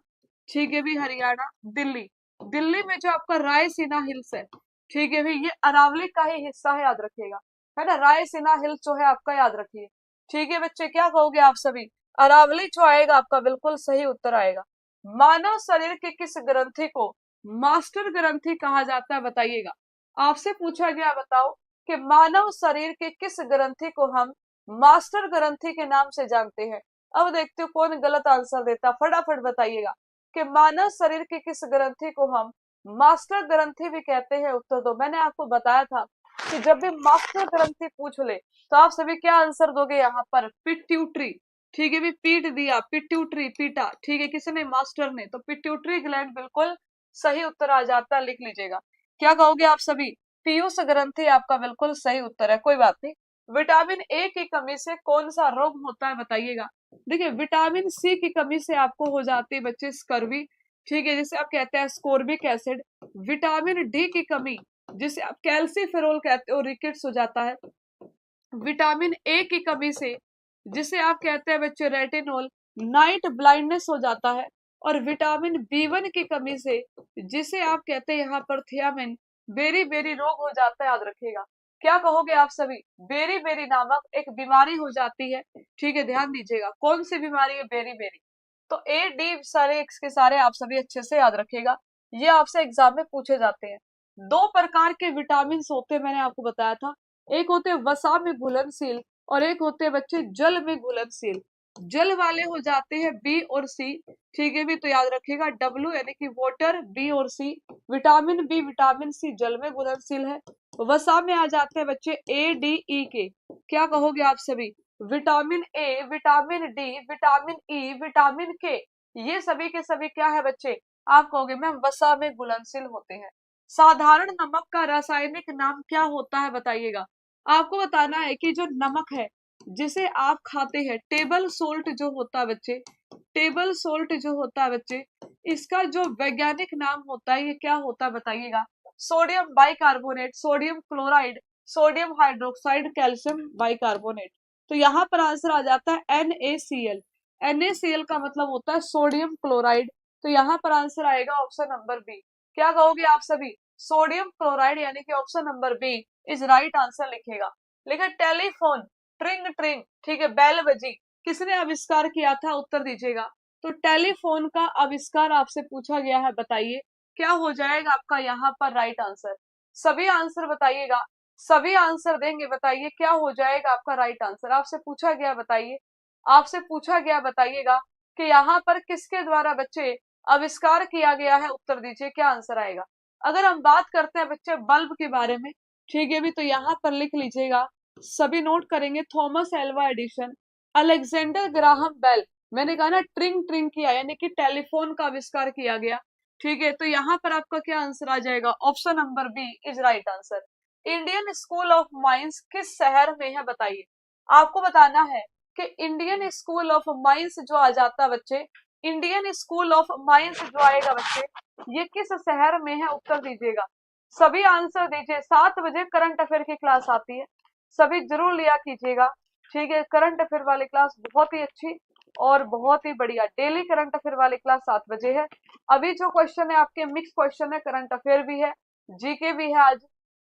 ठीक है भी, हरियाणा, दिल्ली। दिल्ली में जो आपका रायसीना हिल्स है, ठीक है भाई, ये अरावली का ही हिस्सा है, याद रखिएगा। है ना, रायसीना हिल्स जो है आपका, याद रखिए। ठीक है बच्चे, क्या कहोगे आप सभी, अरावली जो आएगा आपका बिल्कुल सही उत्तर आएगा। मानव शरीर के किस ग्रंथि को मास्टर ग्रंथि कहा जाता है बताइएगा। आपसे पूछा गया बताओ कि मानव शरीर के किस ग्रंथि को हम मास्टर ग्रंथि के नाम से जानते हैं। अब देखते हो कौन गलत आंसर देता, फटाफट बताइएगा कि मानव शरीर के किस ग्रंथि को हम मास्टर ग्रंथि भी कहते हैं, उत्तर दो। मैंने आपको बताया था कि जब भी मास्टर ग्रंथि पूछ ले तो आप सभी क्या आंसर दोगे, यहाँ पर पिट्यूटरी। ठीक है भी, पीट दिया, पिट्यूटरी, पीटा, ठीक है, किसी ने, मास्टर ने, तो पिट्यूटरी ग्लैंड बिल्कुल सही उत्तर आ जाता है, लिख लीजिएगा। क्या कहोगे आप सभी, पीयूष ग्रंथि आपका बिल्कुल सही उत्तर है, कोई बात नहीं। विटामिन ए की कमी से कौन सा रोग होता है बताइएगा। देखिए, विटामिन सी की कमी से आपको हो जाती है बच्चे स्कर्वी, ठीक है, जिसे आप कहते हैं स्कोर्बिक एसिड। विटामिन डी की कमी, जिसे आप कैल्सीफेरोल कहते हो, रिकेट्स हो जाता है। विटामिन ए की कमी से, जिसे आप कहते हैं बच्चे रेटिनोल, नाइट ब्लाइंडनेस हो जाता है। और विटामिन B1 की कमी से, जिसे आप कहते हैं यहाँ पर थियामिन, बेरी बेरी रोग हो जाता है, याद रखिएगा। क्या कहोगे आप सभी, बेरी बेरी नामक एक बीमारी हो जाती है। ठीक है, ध्यान दीजिएगा, कौन सी बीमारी है, बेरी बेरी। तो A D सारे एक्स के सारे आप सभी अच्छे से याद रखिएगा, ये आपसे एग्जाम में पूछे जाते हैं। दो प्रकार के विटामिन होते हैं, मैंने आपको बताया था, एक होते हैं वसा में घुलनशील और एक होते हैं बच्चे जल में घुलनशील। जल वाले हो जाते हैं बी और सी, ठीक है भी, तो याद रखिएगा डब्ल्यू यानी कि वाटर, बी और सी। विटामिन बी विटामिन सी जल में घुलनशील है। वसा में आ जाते हैं बच्चे ए डी ई के, क्या कहोगे आप सभी? Vitamin A, vitamin D, vitamin E, vitamin के, ये सभी के सभी क्या है बच्चे? आप कहोगे मैम वसा में घुलनशील होते हैं। साधारण नमक का रासायनिक नाम क्या होता है बताइएगा। आपको बताना है कि जो नमक है जिसे आप खाते हैं, टेबल सोल्ट जो होता है बच्चे, टेबल सोल्ट जो होता है बच्चे, इसका जो वैज्ञानिक नाम होता है ये क्या होता है बताइएगा। Sodium bicarbonate, sodium chloride, sodium hydroxide, calcium bicarbonate. तो यहाँ पर आंसर आ जाता है NaCl। NaCl का मतलब होता है सोडियम क्लोराइड। तो यहाँ पर आंसर आएगा ऑप्शन नंबर बी। क्या कहोगे आप सभी? सोडियम क्लोराइड यानी कि option number B is right answer लिखेगा। लेकिन टेलीफोन, ट्रिंग ट्रिंग, ठीक है, बैल बजी, किसने आविष्कार किया था? उत्तर दीजिएगा। तो टेलीफोन का आविष्कार आपसे पूछा गया है, बताइए क्या हो जाएगा आपका यहाँ पर राइट आंसर? सभी आंसर बताइएगा, सभी आंसर देंगे, बताइए क्या हो जाएगा आपका राइट आंसर? आपसे पूछा गया, बताइए, आपसे पूछा गया, बताइएगा कि यहाँ पर किसके द्वारा बच्चे आविष्कार किया गया है? उत्तर दीजिए क्या आंसर आएगा। अगर हम बात करते हैं बच्चे बल्ब के बारे में, ठीक है भी, तो यहाँ पर लिख लीजिएगा, सभी नोट करेंगे, Thomas Alva Edison, Alexander Graham Bell, मैंने कहा ना ट्रिंग ट्रिंग किया यानी कि टेलीफोन का आविष्कार किया गया, ठीक है। तो यहाँ पर आपका क्या आंसर आ जाएगा? Option number B is right answer. Indian School of Mines किस शहर में है बताइए। आपको बताना है कि इंडियन स्कूल ऑफ माइंस जो आ जाता है बच्चे, इंडियन स्कूल ऑफ माइंस जो आएगा बच्चे, ये किस शहर में है? उत्तर दीजिएगा, सभी आंसर दीजिए। 7 बजे करंट अफेयर की क्लास आती है, सभी जरूर लिया कीजिएगा, ठीक है। करंट अफेयर वाली क्लास बहुत ही अच्छी और बहुत ही बढ़िया, डेली करंट अफेयर वाली क्लास 7 बजे है। अभी जो क्वेश्चन है आपके मिक्स क्वेश्चन है, करंट अफेयर भी है, जीके भी है आज,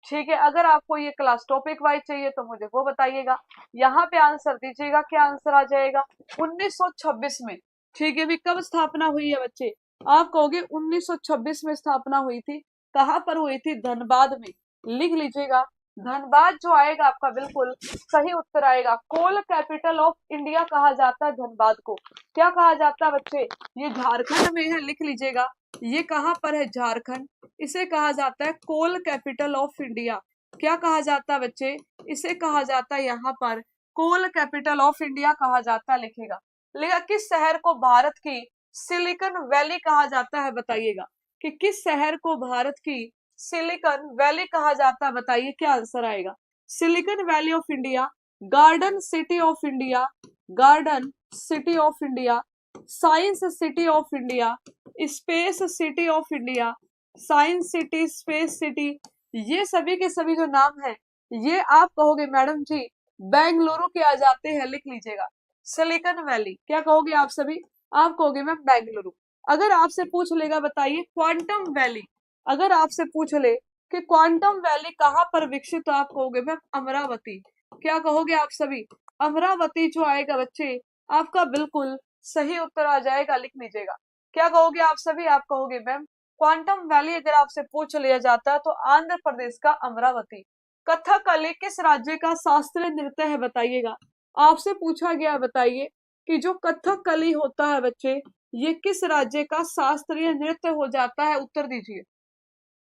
ठीक है। अगर आपको ये क्लास टॉपिक वाइज चाहिए तो मुझे वो बताइएगा। यहाँ पे आंसर दीजिएगा, क्या आंसर आ जाएगा? 1926 में, ठीक है भी। कब स्थापना हुई है बच्चे? आप कहोगे 1926 में स्थापना हुई थी। कहाँ पर हुई थी? धनबाद में, लिख लीजिएगा। धनबाद जो आएगा आपका बिल्कुल सही उत्तर आएगा। कोल कैपिटल ऑफ इंडिया कहा जाता है धनबाद को। क्या कहा जाता है बच्चे? ये झारखंड में है, लिख लीजिएगा। ये कहाँ पर है? झारखंड। इसे कहा जाता है कोल कैपिटल ऑफ इंडिया। क्या कहा जाता है बच्चे? इसे कहा जाता है यहाँ पर कोल कैपिटल ऑफ इंडिया कहा जाता है, लिखेगा। लेकिन किस शहर को भारत की सिलिकॉन वैली कहा जाता है बताइएगा, कि किस शहर को भारत की सिलिकॉन वैली कहा जाता है, बताइए क्या आंसर आएगा। Silicon valley of India, garden city of India, garden city of India, science city of India, space city of India, science city, space city, ये सभी के सभी जो नाम है ये आप कहोगे मैडम जी बेंगलुरु के आ जाते हैं, लिख लीजिएगा। सिलिकॉन वैली क्या कहोगे आप सभी? आप कहोगे मैम बेंगलुरु। अगर आपसे पूछ लेगा, बताइए क्वांटम वैली, अगर आपसे पूछ ले कि क्वांटम वैली कहाँ पर विकसित, तो आप कहोगे मैम अमरावती। क्या कहोगे आप सभी? अमरावती जो आएगा बच्चे आपका बिल्कुल सही उत्तर आ जाएगा, लिख लीजिएगा। क्या कहोगे आप सभी? आप कहोगे मैम क्वांटम वैली अगर आपसे पूछ लिया जाता है तो आंध्र प्रदेश का अमरावती। कथकली किस राज्य का शास्त्रीय नृत्य है बताइएगा। आपसे पूछा गया, बताइए कि जो कथकली होता है बच्चे ये किस राज्य का शास्त्रीय नृत्य हो जाता है? उत्तर दीजिए।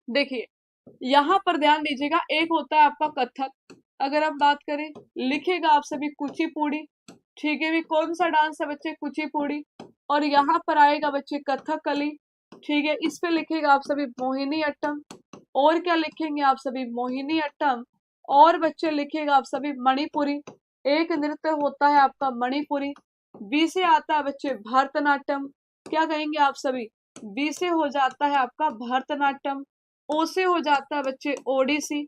देखिए यहाँ पर ध्यान दीजिएगा, एक होता है आपका कथक, अगर हम बात करें, लिखेगा आप सभी कुचिपुड़ी, ठीक है भी। कौन सा डांस है बच्चे? कुचिपुड़ी। और यहाँ पर आएगा बच्चे कथकली, ठीक है। इस पे लिखेगा आप सभी मोहिनी अट्टम। और क्या लिखेंगे आप सभी? मोहिनी अट्टम। और बच्चे लिखेगा आप सभी मणिपुरी, एक नृत्य होता है आपका मणिपुरी। बी से आता है बच्चे भरतनाट्यम। क्या कहेंगे आप सभी? बी से हो जाता है आपका भरतनाट्यम। ओ से हो जाता है बच्चे ओडिसी,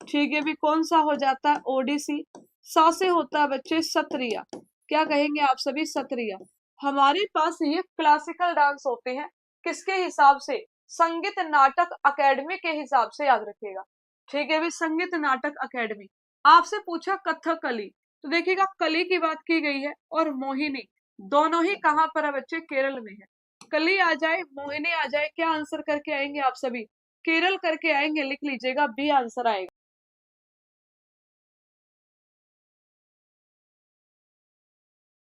ठीक है भी। कौन सा हो जाता है? ओडिसी। सा से होता है बच्चे सत्रिया। क्या कहेंगे आप सभी? सत्रिया। हमारे पास ये क्लासिकल डांस होते हैं किसके हिसाब से? संगीत नाटक अकेडमी के हिसाब से, याद रखिएगा, ठीक है भी। संगीत नाटक अकेडमी। आपसे पूछा कथकली, तो देखिएगा कली की बात की गई है और मोहिनी दोनों ही कहाँ पर है बच्चे? केरल में है। कली आ जाए मोहिनी आ जाए, क्या आंसर करके आएंगे आप सभी? केरल करके आएंगे, लिख लीजिएगा, बी आंसर आएगा।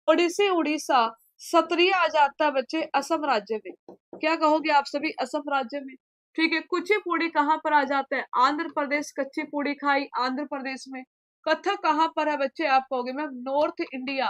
ओडिसी उड़ीसा, सत्रिय आ जाता है बच्चे असम राज्य में। क्या कहोगे आप सभी? असम राज्य में। ठीक है, कुचिपुड़ी कहाँ पर आ जाता है? आंध्र प्रदेश, कच्चीपुड़ी खाई आंध्र प्रदेश में। कथक कहाँ पर है बच्चे? आप कहोगे ma'am North India,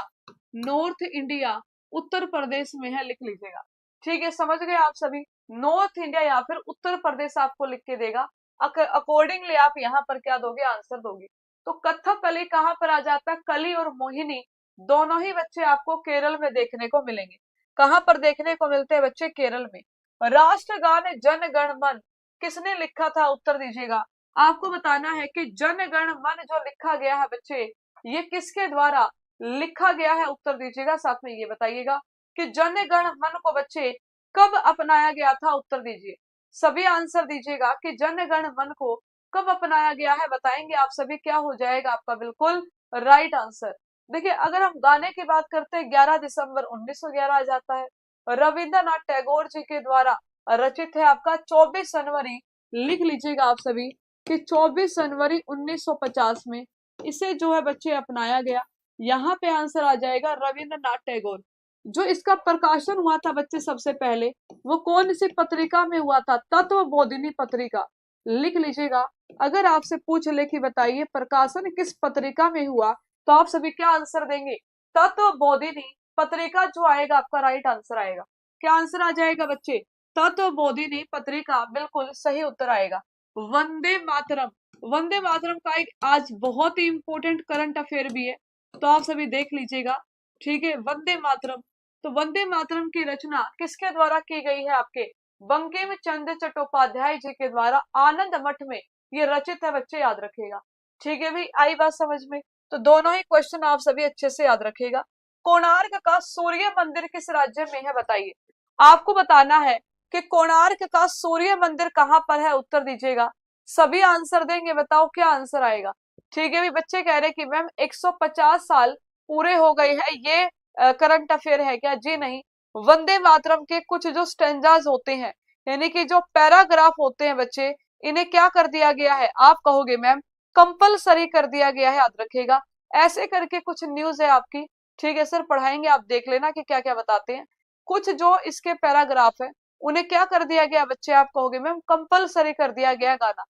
North India Uttar Pradesh में है, लिख लीजिएगा। ठीक है, समझ गए आप सभी? नॉर्थ इंडिया या फिर उत्तर प्रदेश आपको लिख के देगा। अकॉर्डिंगली आप यहाँ पर क्या दोगे? आंसर दोगे। तो कथकली कहाँ पर आ जाता है? कली और मोहिनी दोनों ही बच्चे आपको केरल में देखने को मिलेंगे। कहां पर देखने को मिलते हैं बच्चे? केरल में। राष्ट्रगान जन गण मन किसने लिखा था? उत्तर दीजिएगा। आपको बताना है कि जन गण मन जो लिखा गया है बच्चे, ये किसके द्वारा लिखा गया है? उत्तर दीजिएगा। साथ में ये बताइएगा कि जन गण मन को बच्चे कब अपनाया गया था? उत्तर दीजिए। सभी आंसर दीजिएगा कि जन गण मन को कब अपनाया गया है, बताएंगे आप सभी। क्या हो जाएगा आपका बिल्कुल राइट आंसर? देखिए, अगर हम गाने की बात करते हैं, 11 दिसंबर 1911 आ जाता है। रविंद्रनाथ टैगोर जी के द्वारा रचित है आपका 24 जनवरी, लिख लीजिएगा आप सभी कि 24 जनवरी 1950 में इसे जो है बच्चे अपनाया गया। यहाँ पे आंसर आ जाएगा रविंद्रनाथ टैगोर। जो इसका प्रकाशन हुआ था बच्चे सबसे पहले, वो कौन सी पत्रिका में हुआ था? तत्व बोधिनी पत्रिका, लिख लीजिएगा। अगर आपसे पूछ ले कि बताइए प्रकाशन किस पत्रिका में हुआ, तो आप सभी क्या आंसर देंगे? तत्व बोधिनी पत्रिका जो आएगा आपका राइट आंसर आएगा। क्या आंसर आ जाएगा बच्चे? तत्व बोधिनी पत्रिका, बिल्कुल सही उत्तर आएगा। वंदे मातरम, वंदे मातरम का एक आज बहुत ही इंपॉर्टेंट करंट अफेयर भी है, तो आप सभी देख लीजिएगा। ठीक है, वंदे मातरम। तो वंदे मातरम की रचना किसके द्वारा की गई है? आपके बंकिम चंद्र चट्टोपाध्याय जी के द्वारा आनंद मठ में ये रचित है बच्चे, याद रखिएगा। ठीक है भाई, आई बात समझ में? तो दोनों ही क्वेश्चन आप सभी अच्छे से याद रखिएगा। कोणार्क का सूर्य मंदिर किस राज्य में है? बताइए। आपको बताना है कि कोणार्क का सूर्य मंदिर कहाँ पर है? उत्तर दीजिएगा। सभी आंसर देंगे, बताओ क्या आंसर आएगा। ठीक है भी, बच्चे कह रहे कि मैम 150 साल पूरे हो गए हैं, ये करंट अफेयर है क्या? जी नहीं। वंदे मातरम के कुछ जो स्टेंजाज होते हैं, यानी कि जो पैराग्राफ होते हैं बच्चे, इन्हें क्या कर दिया गया है? आप कहोगे मैम कंपलसरी कर दिया गया है, याद रखिएगा। ऐसे करके कुछ न्यूज है आपकी। ठीक है सर, पढ़ाएंगे, आप देख लेना कि क्या क्या बताते हैं। कुछ जो इसके पैराग्राफ है, उन्हें क्या कर दिया गया बच्चे? आप कहोगे मैम कंपलसरी कर दिया गया गाना।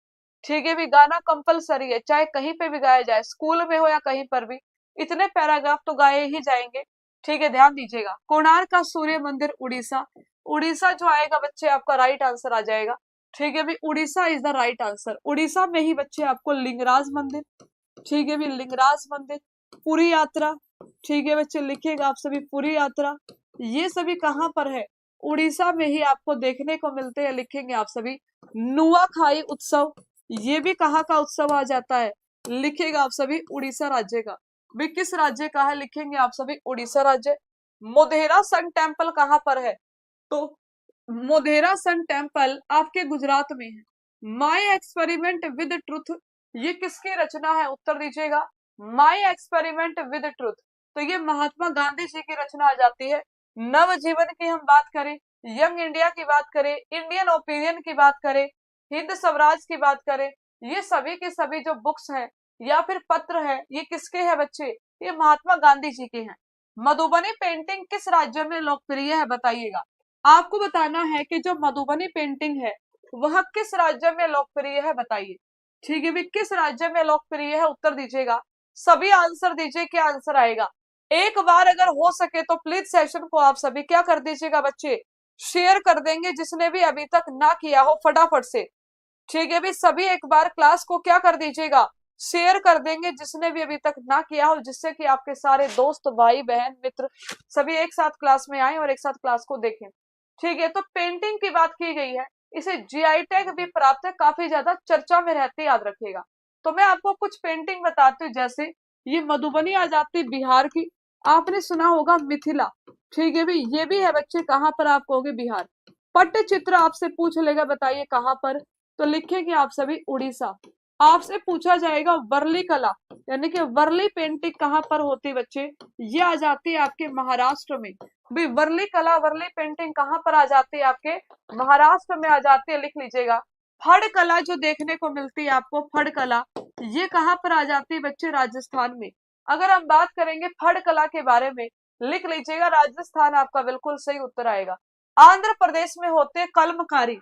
ठीक है भी, गाना कंपलसरी है, चाहे कहीं पे भी गाया जाए, स्कूल में हो या कहीं पर भी, इतने पैराग्राफ तो गाए ही जाएंगे। ठीक है, ध्यान दीजिएगा। कोणार्क का सूर्य मंदिर उड़ीसा, उड़ीसा जो आएगा बच्चे आपका राइट आंसर आ जाएगा। ठीक है भी, Orissa is the right answer. Orissa में ही बच्चे आपको लिंगराज मंदिर, ठीक है भी, लिंगराज मंदिर, पुरी यात्रा, ठीक है बच्चे लिखिएगा आप सभी, पुरी यात्रा, ये सभी कहाँ पर है? उड़ीसा में ही आपको देखने को मिलते हैं, लिखेंगे आप सभी। नुआखाई उत्सव, ये भी कहाँ का उत्सव आ जाता है? लिखिएगा आप सभी, उड़ीसा राज्य का। भी किस राज्य का है? लिखेंगे आप सभी, उड़ीसा राज्य। मोढेरा सन टेम्पल कहाँ पर है? तो मोढेरा सन टेम्पल आपके गुजरात में है। माई एक्सपेरिमेंट विद ट्रुथ, ये किसकी रचना है? उत्तर दीजिएगा। माई एक्सपेरिमेंट विद ट्रुथ, तो ये महात्मा गांधी जी की रचना आ जाती है। नवजीवन की हम बात करें, यंग इंडिया की बात करें, इंडियन ओपिनियन की बात करें, हिंद स्वराज की बात करें, ये सभी के सभी जो बुक्स हैं या फिर पत्र है, ये किसके हैं बच्चे? ये महात्मा गांधी जी के हैं। मधुबनी पेंटिंग किस राज्य में लोकप्रिय है? बताइएगा। आपको बताना है कि जो मधुबनी पेंटिंग है वह किस राज्य में लोकप्रिय है, बताइए। ठीक है भी, किस राज्य में लोकप्रिय है? उत्तर दीजिएगा। सभी आंसर दीजिए, क्या आंसर आएगा। एक बार अगर हो सके तो प्लीज सेशन को आप सभी क्या कर दीजिएगा बच्चे, शेयर कर देंगे, जिसने भी अभी तक ना किया हो फटाफट से। ठीक है भी, सभी एक बार क्लास को क्या कर दीजिएगा, शेयर कर देंगे, जिसने भी अभी तक ना किया हो, जिससे कि आपके सारे दोस्त, भाई बहन, मित्र सभी एक साथ क्लास में आए और एक साथ क्लास को देखें। ठीक है, तो पेंटिंग की बात की गई है, इसे जीआई टैग भी प्राप्त है, काफी ज्यादा चर्चा में रहती, याद रखिएगा। तो मैं आपको कुछ पेंटिंग बताती हूँ, जैसे ये मधुबनी आ जाती है बिहार की, आपने सुना होगा मिथिला। ठीक है भाई, ये भी है बच्चे, कहाँ पर आप कहोगे? बिहार। पट्टचित्र आपसे पूछ लेगा, बताइए कहाँ पर? तो लिखेंगे आप सभी, उड़ीसा। आपसे पूछा जाएगा वर्ली कला, यानी कि वर्ली पेंटिंग कहाँ पर होती बच्चे? ये आ जाती है आपके महाराष्ट्र में। भी वर्ली कला, वर्ली पेंटिंग कहाँ पर आ जाती है? आपके महाराष्ट्र में आ जाती है, लिख लीजिएगा। फड़ कला जो देखने को मिलती है आपको, फड़ कला, ये कहाँ पर आ जाती है बच्चे? राजस्थान में। अगर हम बात करेंगे फड़ कला के बारे में, लिख लीजिएगा, राजस्थान आपका बिल्कुल सही उत्तर आएगा। आंध्र प्रदेश में होते हैं कलमकारी।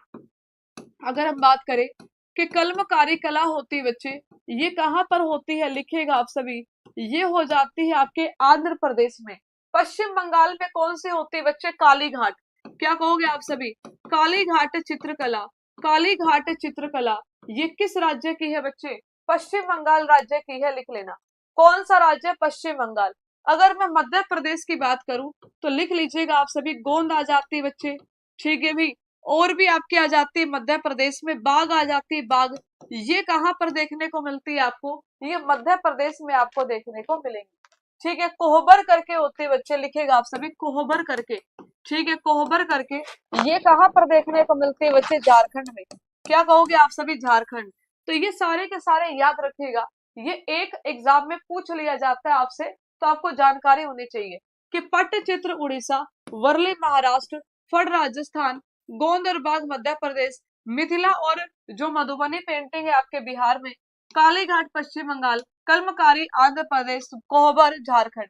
अगर हम बात करें कि कलमकारी कला होती है बच्चे, ये कहाँ पर होती है, लिखिएगा आप सभी, ये हो जाती है आपके आंध्र प्रदेश में। पश्चिम बंगाल में कौन सी होती है बच्चे, काली घाट। क्या कहोगे आप सभी, काली घाट चित्रकला। काली घाट चित्रकला ये किस राज्य की है बच्चे, पश्चिम बंगाल राज्य की है, लिख लेना। कौन सा राज्य, पश्चिम बंगाल। अगर मैं मध्य प्रदेश की बात करूं तो लिख लीजिएगा आप सभी, गोंद आ जाती है बच्चे, ठीक है भी। और भी आपकी आ जाती है मध्य प्रदेश में, बाघ आ जाती है, बाघ। ये कहाँ पर देखने को मिलती है आपको, ये मध्य प्रदेश में आपको देखने को मिलेंगी, ठीक है। कोहबर करके होते बच्चे, लिखेगा आप सभी, कोहबर करके, ठीक है, कोहबर करके। ये कहाँ पर देखने को मिलती है बच्चे, झारखंड में। क्या कहोगे आप सभी, झारखंड। तो ये सारे के सारे याद रखिएगा, ये एक एग्जाम में पूछ लिया जाता है आपसे, तो आपको जानकारी होनी चाहिए कि पट्टचित्र उड़ीसा, वर्ली महाराष्ट्र, फड़ राजस्थान, गोंद और बाघ मध्य प्रदेश, मिथिला और जो मधुबनी पेंटिंग है आपके बिहार में, काली घाट पश्चिम बंगाल, कलमकारी आंध्र प्रदेश, कोहबर झारखंड।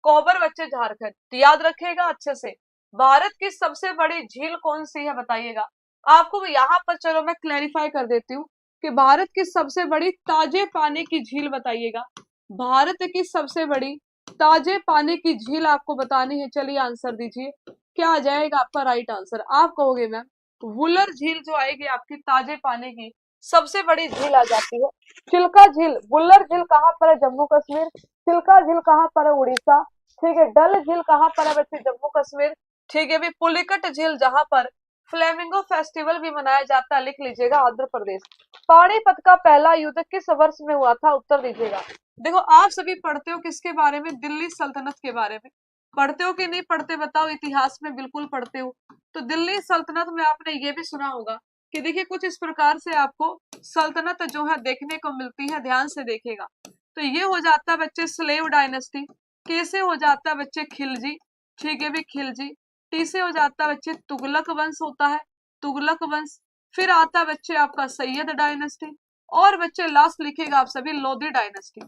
कोहबर बच्चे झारखंड, तो याद रखिएगा अच्छे से। भारत की सबसे बड़ी झील कौन सी है बताइएगा। आपको यहाँ पर चलो मैं क्लैरिफाई कर देती हूँ कि भारत की सबसे बड़ी ताजे पानी की झील बताइएगा। भारत की सबसे बड़ी ताजे पानी की झील आपको बतानी है, चलिए आंसर दीजिए, क्या आ जाएगा आपका राइट आंसर। आप कहोगे मैम वुलर झील जो आएगी आपकी ताजे पानी की सबसे बड़ी झील आ जाती है चिल्का झील। वुलर झील कहाँ पर है, जम्मू कश्मीर। चिल्का झील कहाँ पर है, उड़ीसा, ठीक है। डल झील कहाँ पर है बच्चे, जम्मू कश्मीर, ठीक है भी। पुलिकट झील जहां पर फ्लेमिंगो फेस्टिवल भी मनाया जाता है, लिख लीजिएगा, आंध्र प्रदेश। पानीपत का पहला युद्ध किस वर्ष में हुआ था, उत्तर दीजिएगा। देखो आप सभी पढ़ते हो किसके बारे में, दिल्ली सल्तनत के बारे में। पढ़ते हो कि नहीं पढ़ते बताओ, इतिहास में बिल्कुल पढ़ते हो। तो दिल्ली सल्तनत में आपने ये भी सुना होगा कि देखिए कुछ इस प्रकार से आपको सल्तनत जो है देखने को मिलती है, ध्यान से देखेगा। तो ये हो जाता है बच्चे स्लेव डायनेस्टी, कैसे हो जाता है बच्चे, खिलजी, ठीक है भी, खिलजी। टी से हो जाता है बच्चे तुगलक वंश होता है, तुगलक वंश। फिर आता है बच्चे आपका सैयद डायनेस्टी, और बच्चे लास्ट लिखेगा आप सभी लोधी डायनेस्टी।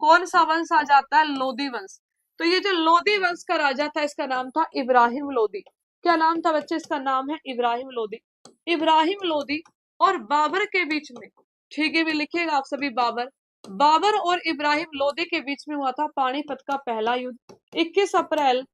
कौन सा वंश आ जाता है, लोधी वंश। तो ये जो लोधी वंश का राजा था इसका नाम था इब्राहिम लोधी। क्या नाम था बच्चे, इसका नाम है इब्राहिम लोधी। इब्राहिम लोधी और बाबर के बीच में, ठीक है भी, लिखिएगा आप सभी, बाबर। बाबर और इब्राहिम लोधी के बीच में हुआ था पानीपत का पहला युद्ध 21 अप्रैल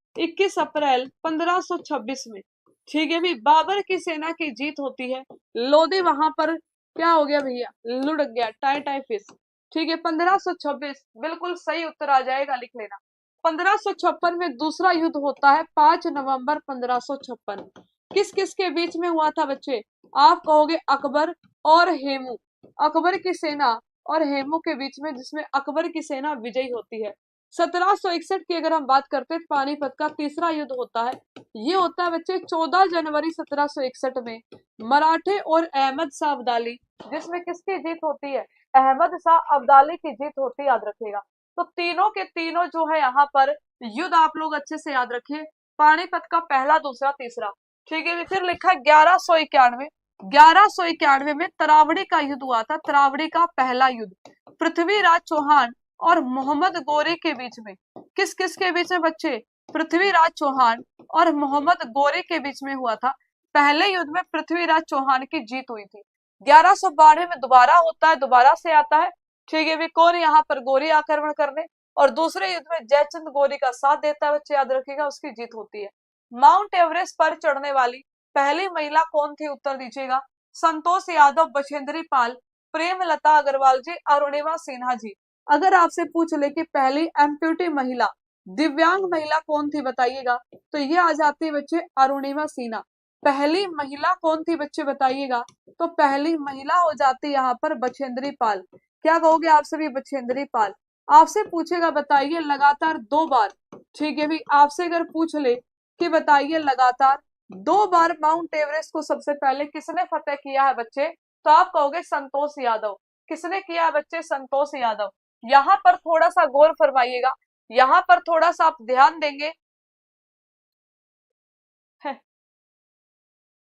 1526 में, ठीक है भी। बाबर की सेना की जीत होती है, लोधी वहां पर क्या हो गया भैया, लुढ़क गया, टाई टाई फिश, ठीक है। 1526 बिल्कुल सही उत्तर आ जाएगा, लिख लेना। 1556 में दूसरा युद्ध होता है, 5 नवंबर 1556। किस किस के बीच में हुआ था बच्चे, आप कहोगे अकबर और हेमू। अकबर की सेना और हेमू के बीच में, जिसमें अकबर की सेना विजयी होती है। 1761 की अगर हम बात करते हैं, पानीपत का तीसरा युद्ध होता है। ये होता है बच्चे 14 जनवरी 1761 में, मराठे और अहमद शाह अब्दाली, जिसमें किसकी जीत होती है, अहमद शाह अब्दाली की जीत होती है, याद रखिएगा। तो तीनों के तीनों जो है यहाँ पर युद्ध आप लोग अच्छे से याद रखिए, पानीपत का पहला, दूसरा, तीसरा, ठीक है। फिर लिखा है 1191 में तरावड़ी का युद्ध हुआ था, तरावड़ी का पहला युद्ध पृथ्वीराज चौहान और मोहम्मद गोरी के बीच में। किस किस के बीच में बच्चे, पृथ्वीराज चौहान और मोहम्मद गोरी के बीच में हुआ था। पहले युद्ध में पृथ्वीराज चौहान की जीत हुई थी। 1192 में दोबारा होता है, दोबारा से आता है, ठीक है भी। कौन यहाँ पर, गोरी आक्रमण करने, और दूसरे युद्ध में जयचंद गोरी का साथ देता है बच्चे, याद रखिएगा, उसकी जीत होती है। माउंट एवरेस्ट पर चढ़ने वाली पहली महिला कौन थी, उत्तर दीजिएगा। संतोष यादव, बछेंद्री पाल, प्रेमलता अग्रवाल जी, अरुणिमा सिन्हा जी। अगर आपसे पूछ ले कि पहली एम्प्यूटी महिला, दिव्यांग महिला कौन थी बताइएगा, तो ये आ जाती है बच्चे अरुणिमा सिन्हा। पहली महिला कौन थी बच्चे बताइएगा, तो पहली महिला हो जाती है यहाँ पर बछेंद्री पाल। क्या कहोगे आप सभी, बछेंद्री पाल। आपसे पूछेगा बताइए लगातार 2 बार, ठीक है भी, आपसे अगर पूछ ले कि बताइए लगातार 2 बार माउंट एवरेस्ट को सबसे पहले किसने फतेह किया है बच्चे, तो आप कहोगे संतोष यादव। किसने किया है बच्चे, संतोष यादव। यहाँ पर थोड़ा सा गौर फरमाइएगा, यहाँ पर थोड़ा सा आप ध्यान देंगे।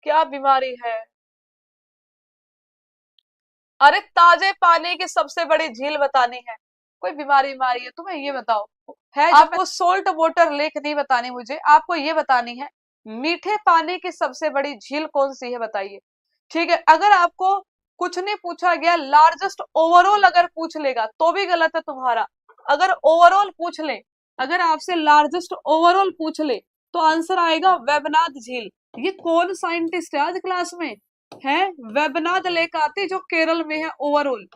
क्या बीमारी है, अरे ताजे पानी की सबसे बड़ी झील बतानी है, कोई बीमारी बीमारी है तुम्हें, ये बताओ। है आपको सोल्ट वाटर लेक नहीं बतानी मुझे, आपको ये बतानी है मीठे पानी की सबसे बड़ी झील कौन सी है, बताइए। ठीक है, अगर आपको कुछ नहीं पूछा गया, लार्जेस्ट ओवरऑल अगर पूछ लेगा तो भी गलत है तुम्हारा। अगर ओवरऑल पूछ ले, अगर आपसे लार्जेस्ट ओवरऑल पूछ ले तो आंसर आएगा वेबनाथ झील। ये कौन साइंटिस्ट है आज क्लास में, है वेबनाथ लेक आती जो केरल में है ओवरऑल।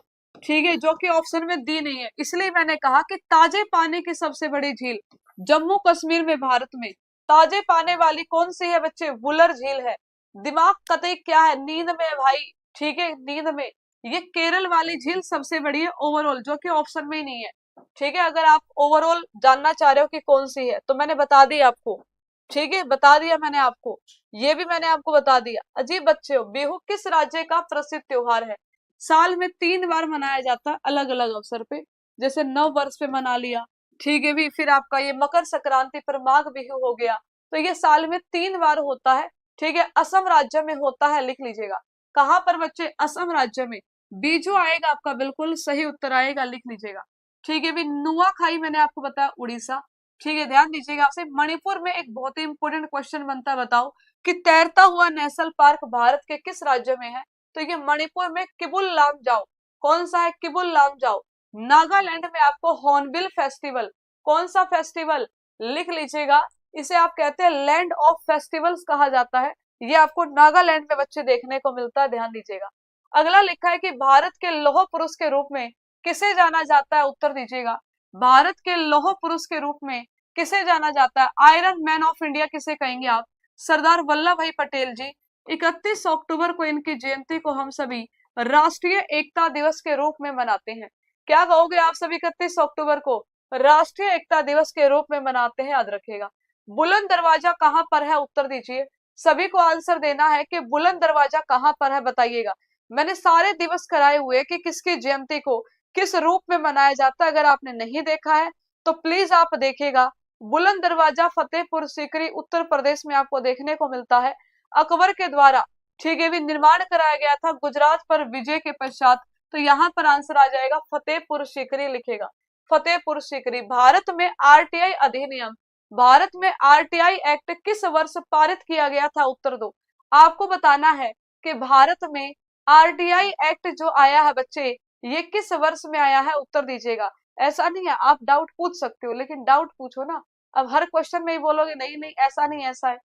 ठीक है, जो कि ऑप्शन में दी नहीं है, इसलिए मैंने कहा कि ताजे पानी की सबसे बड़ी झील जम्मू कश्मीर में भारत में ताजे पानी वाली कौन सी है बच्चे, वुलर झील है। दिमाग कतई क्या है, नींद में है भाई। ठीक है, नींद में। ये केरल वाली झील सबसे बड़ी है ओवरऑल, जो कि ऑप्शन में ही नहीं है। ठीक है, अगर आप ओवरऑल जानना चाह रहे हो कि कौन सी है तो मैंने बता दी आपको। ठीक है, बता दिया मैंने आपको, ये भी मैंने आपको बता दिया। अजीब बच्चे हो, बिहू किस राज्य का प्रसिद्ध त्योहार है। साल में 3 बार मनाया जाता है अलग अलग अवसर पे, जैसे नव वर्ष पे मना लिया, ठीक है भी, फिर आपका ये मकर संक्रांति पर माघ बिहू हो गया, तो ये साल में 3 बार होता है। ठीक है, असम राज्य में होता है, लिख लीजिएगा। कहाँ पर बच्चे, असम राज्य में। बीजू आएगा आपका, बिल्कुल सही उत्तर आएगा, लिख लीजिएगा। ठीक है भी, नुआखाई मैंने आपको बताया उड़ीसा। ठीक है, ध्यान दीजिएगा। आपसे मणिपुर में एक बहुत ही इंपोर्टेंट क्वेश्चन बनता है, बताओ कि तैरता हुआ नेशनल पार्क भारत के किस राज्य में है, तो ये मणिपुर में किबुल लामजाओ। कौन सा है, किबुल लामजाओ। नागालैंड में आपको हॉर्नबिल फेस्टिवल, कौन सा फेस्टिवल, लिख लीजिएगा। इसे आप कहते हैं लैंड ऑफ फेस्टिवल्स कहा जाता है। ये आपको नागालैंड में बच्चे देखने को मिलता है, ध्यान दीजिएगा। अगला लिखा है कि भारत के लौह पुरुष के रूप में किसे जाना जाता है, उत्तर दीजिएगा। भारत के लौह पुरुष के रूप में किसे जाना जाता है, आयरन मैन ऑफ इंडिया किसे कहेंगे आप, सरदार वल्लभ भाई पटेल जी। 31 अक्टूबर को इनकी जयंती को हम सभी राष्ट्रीय एकता दिवस के रूप में मनाते हैं। क्या कहोगे आप सभी, 31 अक्टूबर को राष्ट्रीय एकता दिवस के रूप में मनाते हैं, याद रखेगा। बुलंद दरवाजा कहां पर है, उत्तर दीजिए। सभी को आंसर देना है कि बुलंद दरवाजा कहां पर है, बताइएगा। मैंने सारे दिवस कराए हुए कि किसकी जयंती को किस रूप में मनाया जाता है, अगर आपने नहीं देखा है तो प्लीज आप देखिएगा। बुलंद दरवाजा फतेहपुर सीकरी उत्तर प्रदेश में आपको देखने को मिलता है, अकबर के द्वारा, ठीक है भी, निर्माण कराया गया था गुजरात पर विजय के पश्चात। तो यहाँ पर आंसर आ जाएगा फतेहपुर सीकरी, लिखेगा फतेहपुर सीकरी। भारत में आरटीआई अधिनियम, भारत में आरटीआई एक्ट किस वर्ष पारित किया गया था, उत्तर दो। आपको बताना है कि भारत में आरटीआई एक्ट जो आया है बच्चे, ये किस वर्ष में आया है, उत्तर दीजिएगा। ऐसा नहीं है, आप डाउट पूछ सकते हो, लेकिन डाउट पूछो ना। अब हर क्वेश्चन में ही बोलोगे नहीं नहीं ऐसा नहीं ऐसा है,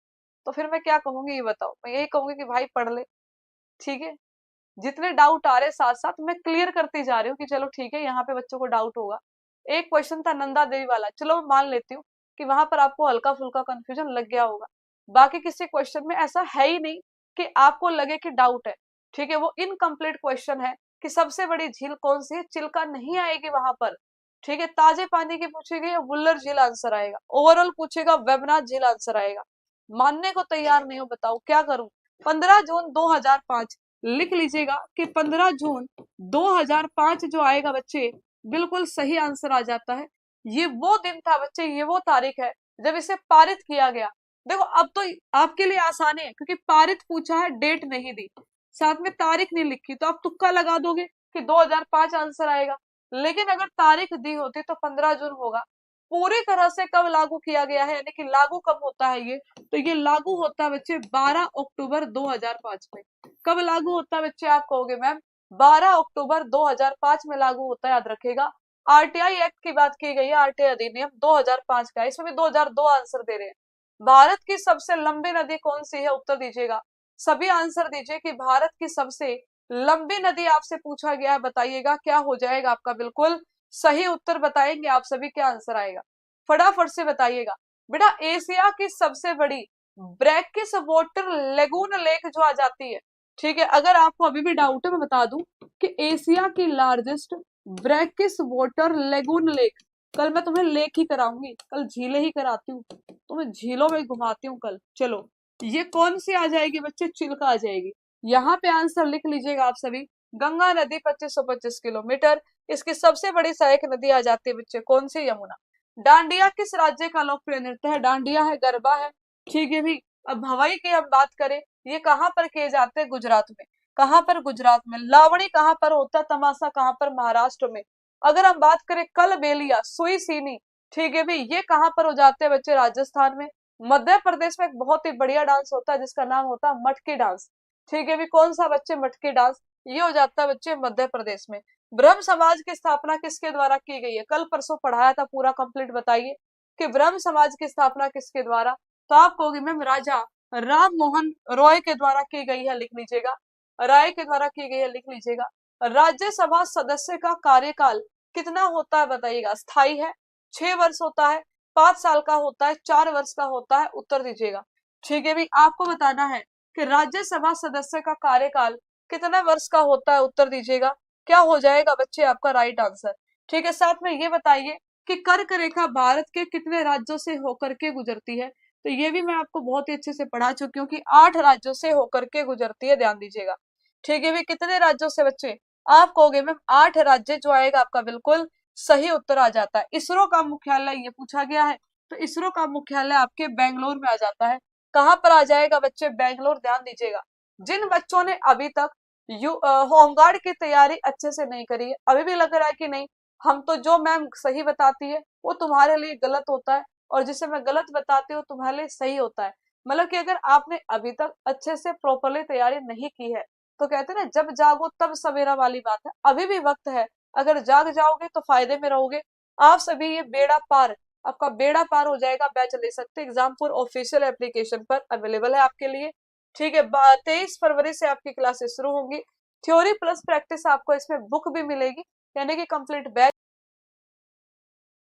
तो फिर मैं क्या कहूंगी, ये बताओ। मैं यही कहूंगी कि भाई पढ़ ले। ठीक है, जितने डाउट आ रहे साथ साथ मैं क्लियर करती जा रही हूँ कि चलो ठीक है, यहाँ पे बच्चों को डाउट होगा। एक क्वेश्चन था नंदा देवी वाला, चलो मान लेती हूँ कि वहां पर आपको हल्का फुल्का कंफ्यूजन लग गया होगा। बाकी किसी क्वेश्चन में ऐसा है ही नहीं कि आपको लगे कि डाउट है। ठीक है, वो इनकम्प्लीट क्वेश्चन है कि सबसे बड़ी झील कौन सी है, चिल्का नहीं आएगी वहां पर। ठीक है, ताजे पानी की पूछेगी वुलर झील आंसर आएगा, ओवरऑल पूछेगा वेबनाथ झील आंसर आएगा। मानने को तैयार नहीं हो, बताओ क्या करूं। 15 जून 2005, लिख लीजिएगा कि 15 जून 2005 जो आएगा बच्चे, बिल्कुल सही आंसर आ जाता है। ये वो दिन था बच्चे, ये वो तारीख है जब इसे पारित किया गया। देखो अब तो आपके लिए आसानी है क्योंकि पारित पूछा है, डेट नहीं दी, साथ में तारीख नहीं लिखी, तो आप तुक्का लगा दोगे कि 2005 आंसर आएगा। लेकिन अगर तारीख दी होती तो 15 जून होगा। पूरी तरह से कब लागू किया गया है, यानी कि लागू कब होता है ये, तो ये लागू होता है बच्चे 12 अक्टूबर 2005 में। कब लागू होता है बच्चे, आप कहोगे मैम 12 अक्टूबर 2005 में लागू होता है, याद रखेगा। आरटीआई एक्ट की बात की गई है, आरटीआई अधिनियम 2005 का है, इसमें भी 2002 आंसर दे रहे हैं। भारत की सबसे लंबी नदी कौन सी है, उत्तर दीजिएगा। सभी आंसर दीजिए कि भारत की सबसे लंबी नदी आपसे पूछा गया है, बताइएगा क्या हो जाएगा आपका, बिल्कुल सही उत्तर बताएंगे आप सभी, क्या आंसर आएगा फटाफट से बताइएगा। बेटा एशिया की सबसे बड़ी ब्रैकिश वाटर लेगून लेक जो आ जाती है, ठीक है, अगर आपको अभी भी डाउट है मैं बता दूं कि एशिया की largest brackish water lagoon lake, कल मैं तुम्हें लेक ही कराऊंगी, कल झीलें ही कराती हूँ, तुम्हें झीलों में घुमाती हूँ कल। चलो ये कौन सी आ जाएगी बच्चे, चिल्का आ जाएगी। यहाँ पे आंसर लिख लीजिएगा आप सभी, गंगा नदी 2525 किलोमीटर। इसकी सबसे बड़ी सहायक नदी आ जाती है बच्चे, कौन सी, यमुना। डांडिया किस राज्य का लोकप्रिय नृत्य है, डांडिया है, गरबा है। ठीक है भी, अब हवाई की हम बात करें, ये कहाँ पर किए जाते हैं, गुजरात में। कहाँ पर, गुजरात में। लावणी कहाँ पर होता है, तमाशा कहाँ पर, महाराष्ट्र में। अगर हम बात करें कलबेलिया, सुई सीनी, ठीक है भाई, ये कहाँ पर हो जाते हैं बच्चे? राजस्थान में। मध्य प्रदेश में एक बहुत ही बढ़िया डांस होता है जिसका नाम होता है मटकी डांस, ठीक है भाई। कौन सा बच्चे? मटकी डांस, ये हो जाता है बच्चे मध्य प्रदेश में। ब्रह्म समाज की स्थापना किसके द्वारा की गई है? कल परसों पढ़ाया था, पूरा कंप्लीट बताइए कि ब्रह्म समाज की स्थापना किसके द्वारा? तो आप कहोगे मैम राजा राम मोहन रॉय के द्वारा की गई है, लिख लीजिएगा, राय के द्वारा की गई है, लिख लीजिएगा। राज्यसभा सदस्य का कार्यकाल कितना होता है बताइएगा? स्थायी है, 6 वर्ष होता है, 5 साल का होता है, 4 वर्ष का होता है, उत्तर दीजिएगा। ठीक है भाई, आपको बताना है कि राज्यसभा सदस्य का कार्यकाल कितने वर्ष का होता है, उत्तर दीजिएगा। क्या हो जाएगा बच्चे आपका राइट आंसर? ठीक है, साथ में ये बताइए कि कर्क रेखा भारत के कितने राज्यों से होकर के गुजरती है? तो ये भी मैं आपको बहुत ही अच्छे से पढ़ा चुकी हूँ कि 8 राज्यों से होकर के गुजरती है, ध्यान दीजिएगा। ठीक है भाई, कितने राज्यों से बच्चे? आप कहोगे मैम 8 राज्य, जो आएगा आपका बिल्कुल सही उत्तर आ जाता है। इसरो का मुख्यालय, ये पूछा गया है, तो इसरो का मुख्यालय आपके बेंगलोर में आ जाता है। कहाँ पर आ जाएगा बच्चे? बेंगलोर, ध्यान दीजिएगा। जिन बच्चों ने अभी तक होमगार्ड की तैयारी अच्छे से नहीं करी है, अभी भी लग रहा है कि नहीं हम तो जो मैम सही बताती है वो तुम्हारे लिए गलत होता है, और जिसे मैं गलत बताती हूँ तुम्हारे लिए सही होता है, मतलब कि अगर आपने अभी तक अच्छे से प्रॉपरली तैयारी नहीं की है, तो कहते हैं ना जब जागो तब सवेरा वाली बात है, अभी भी वक्त है। अगर जाग जाओगे तो फायदे में रहोगे। आप सभी ये बेड़ा पार, आपका बेड़ा पार हो जाएगा, बैच ले सकते, एग्जामपुर ऑफिशियल एप्लीकेशन पर अवेलेबल है आपके लिए। ठीक है, 23 फरवरी से आपकी क्लासेस शुरू होंगी। थ्योरी प्लस प्रैक्टिस आपको इसमें बुक भी मिलेगी, यानी कि कंप्लीट बैच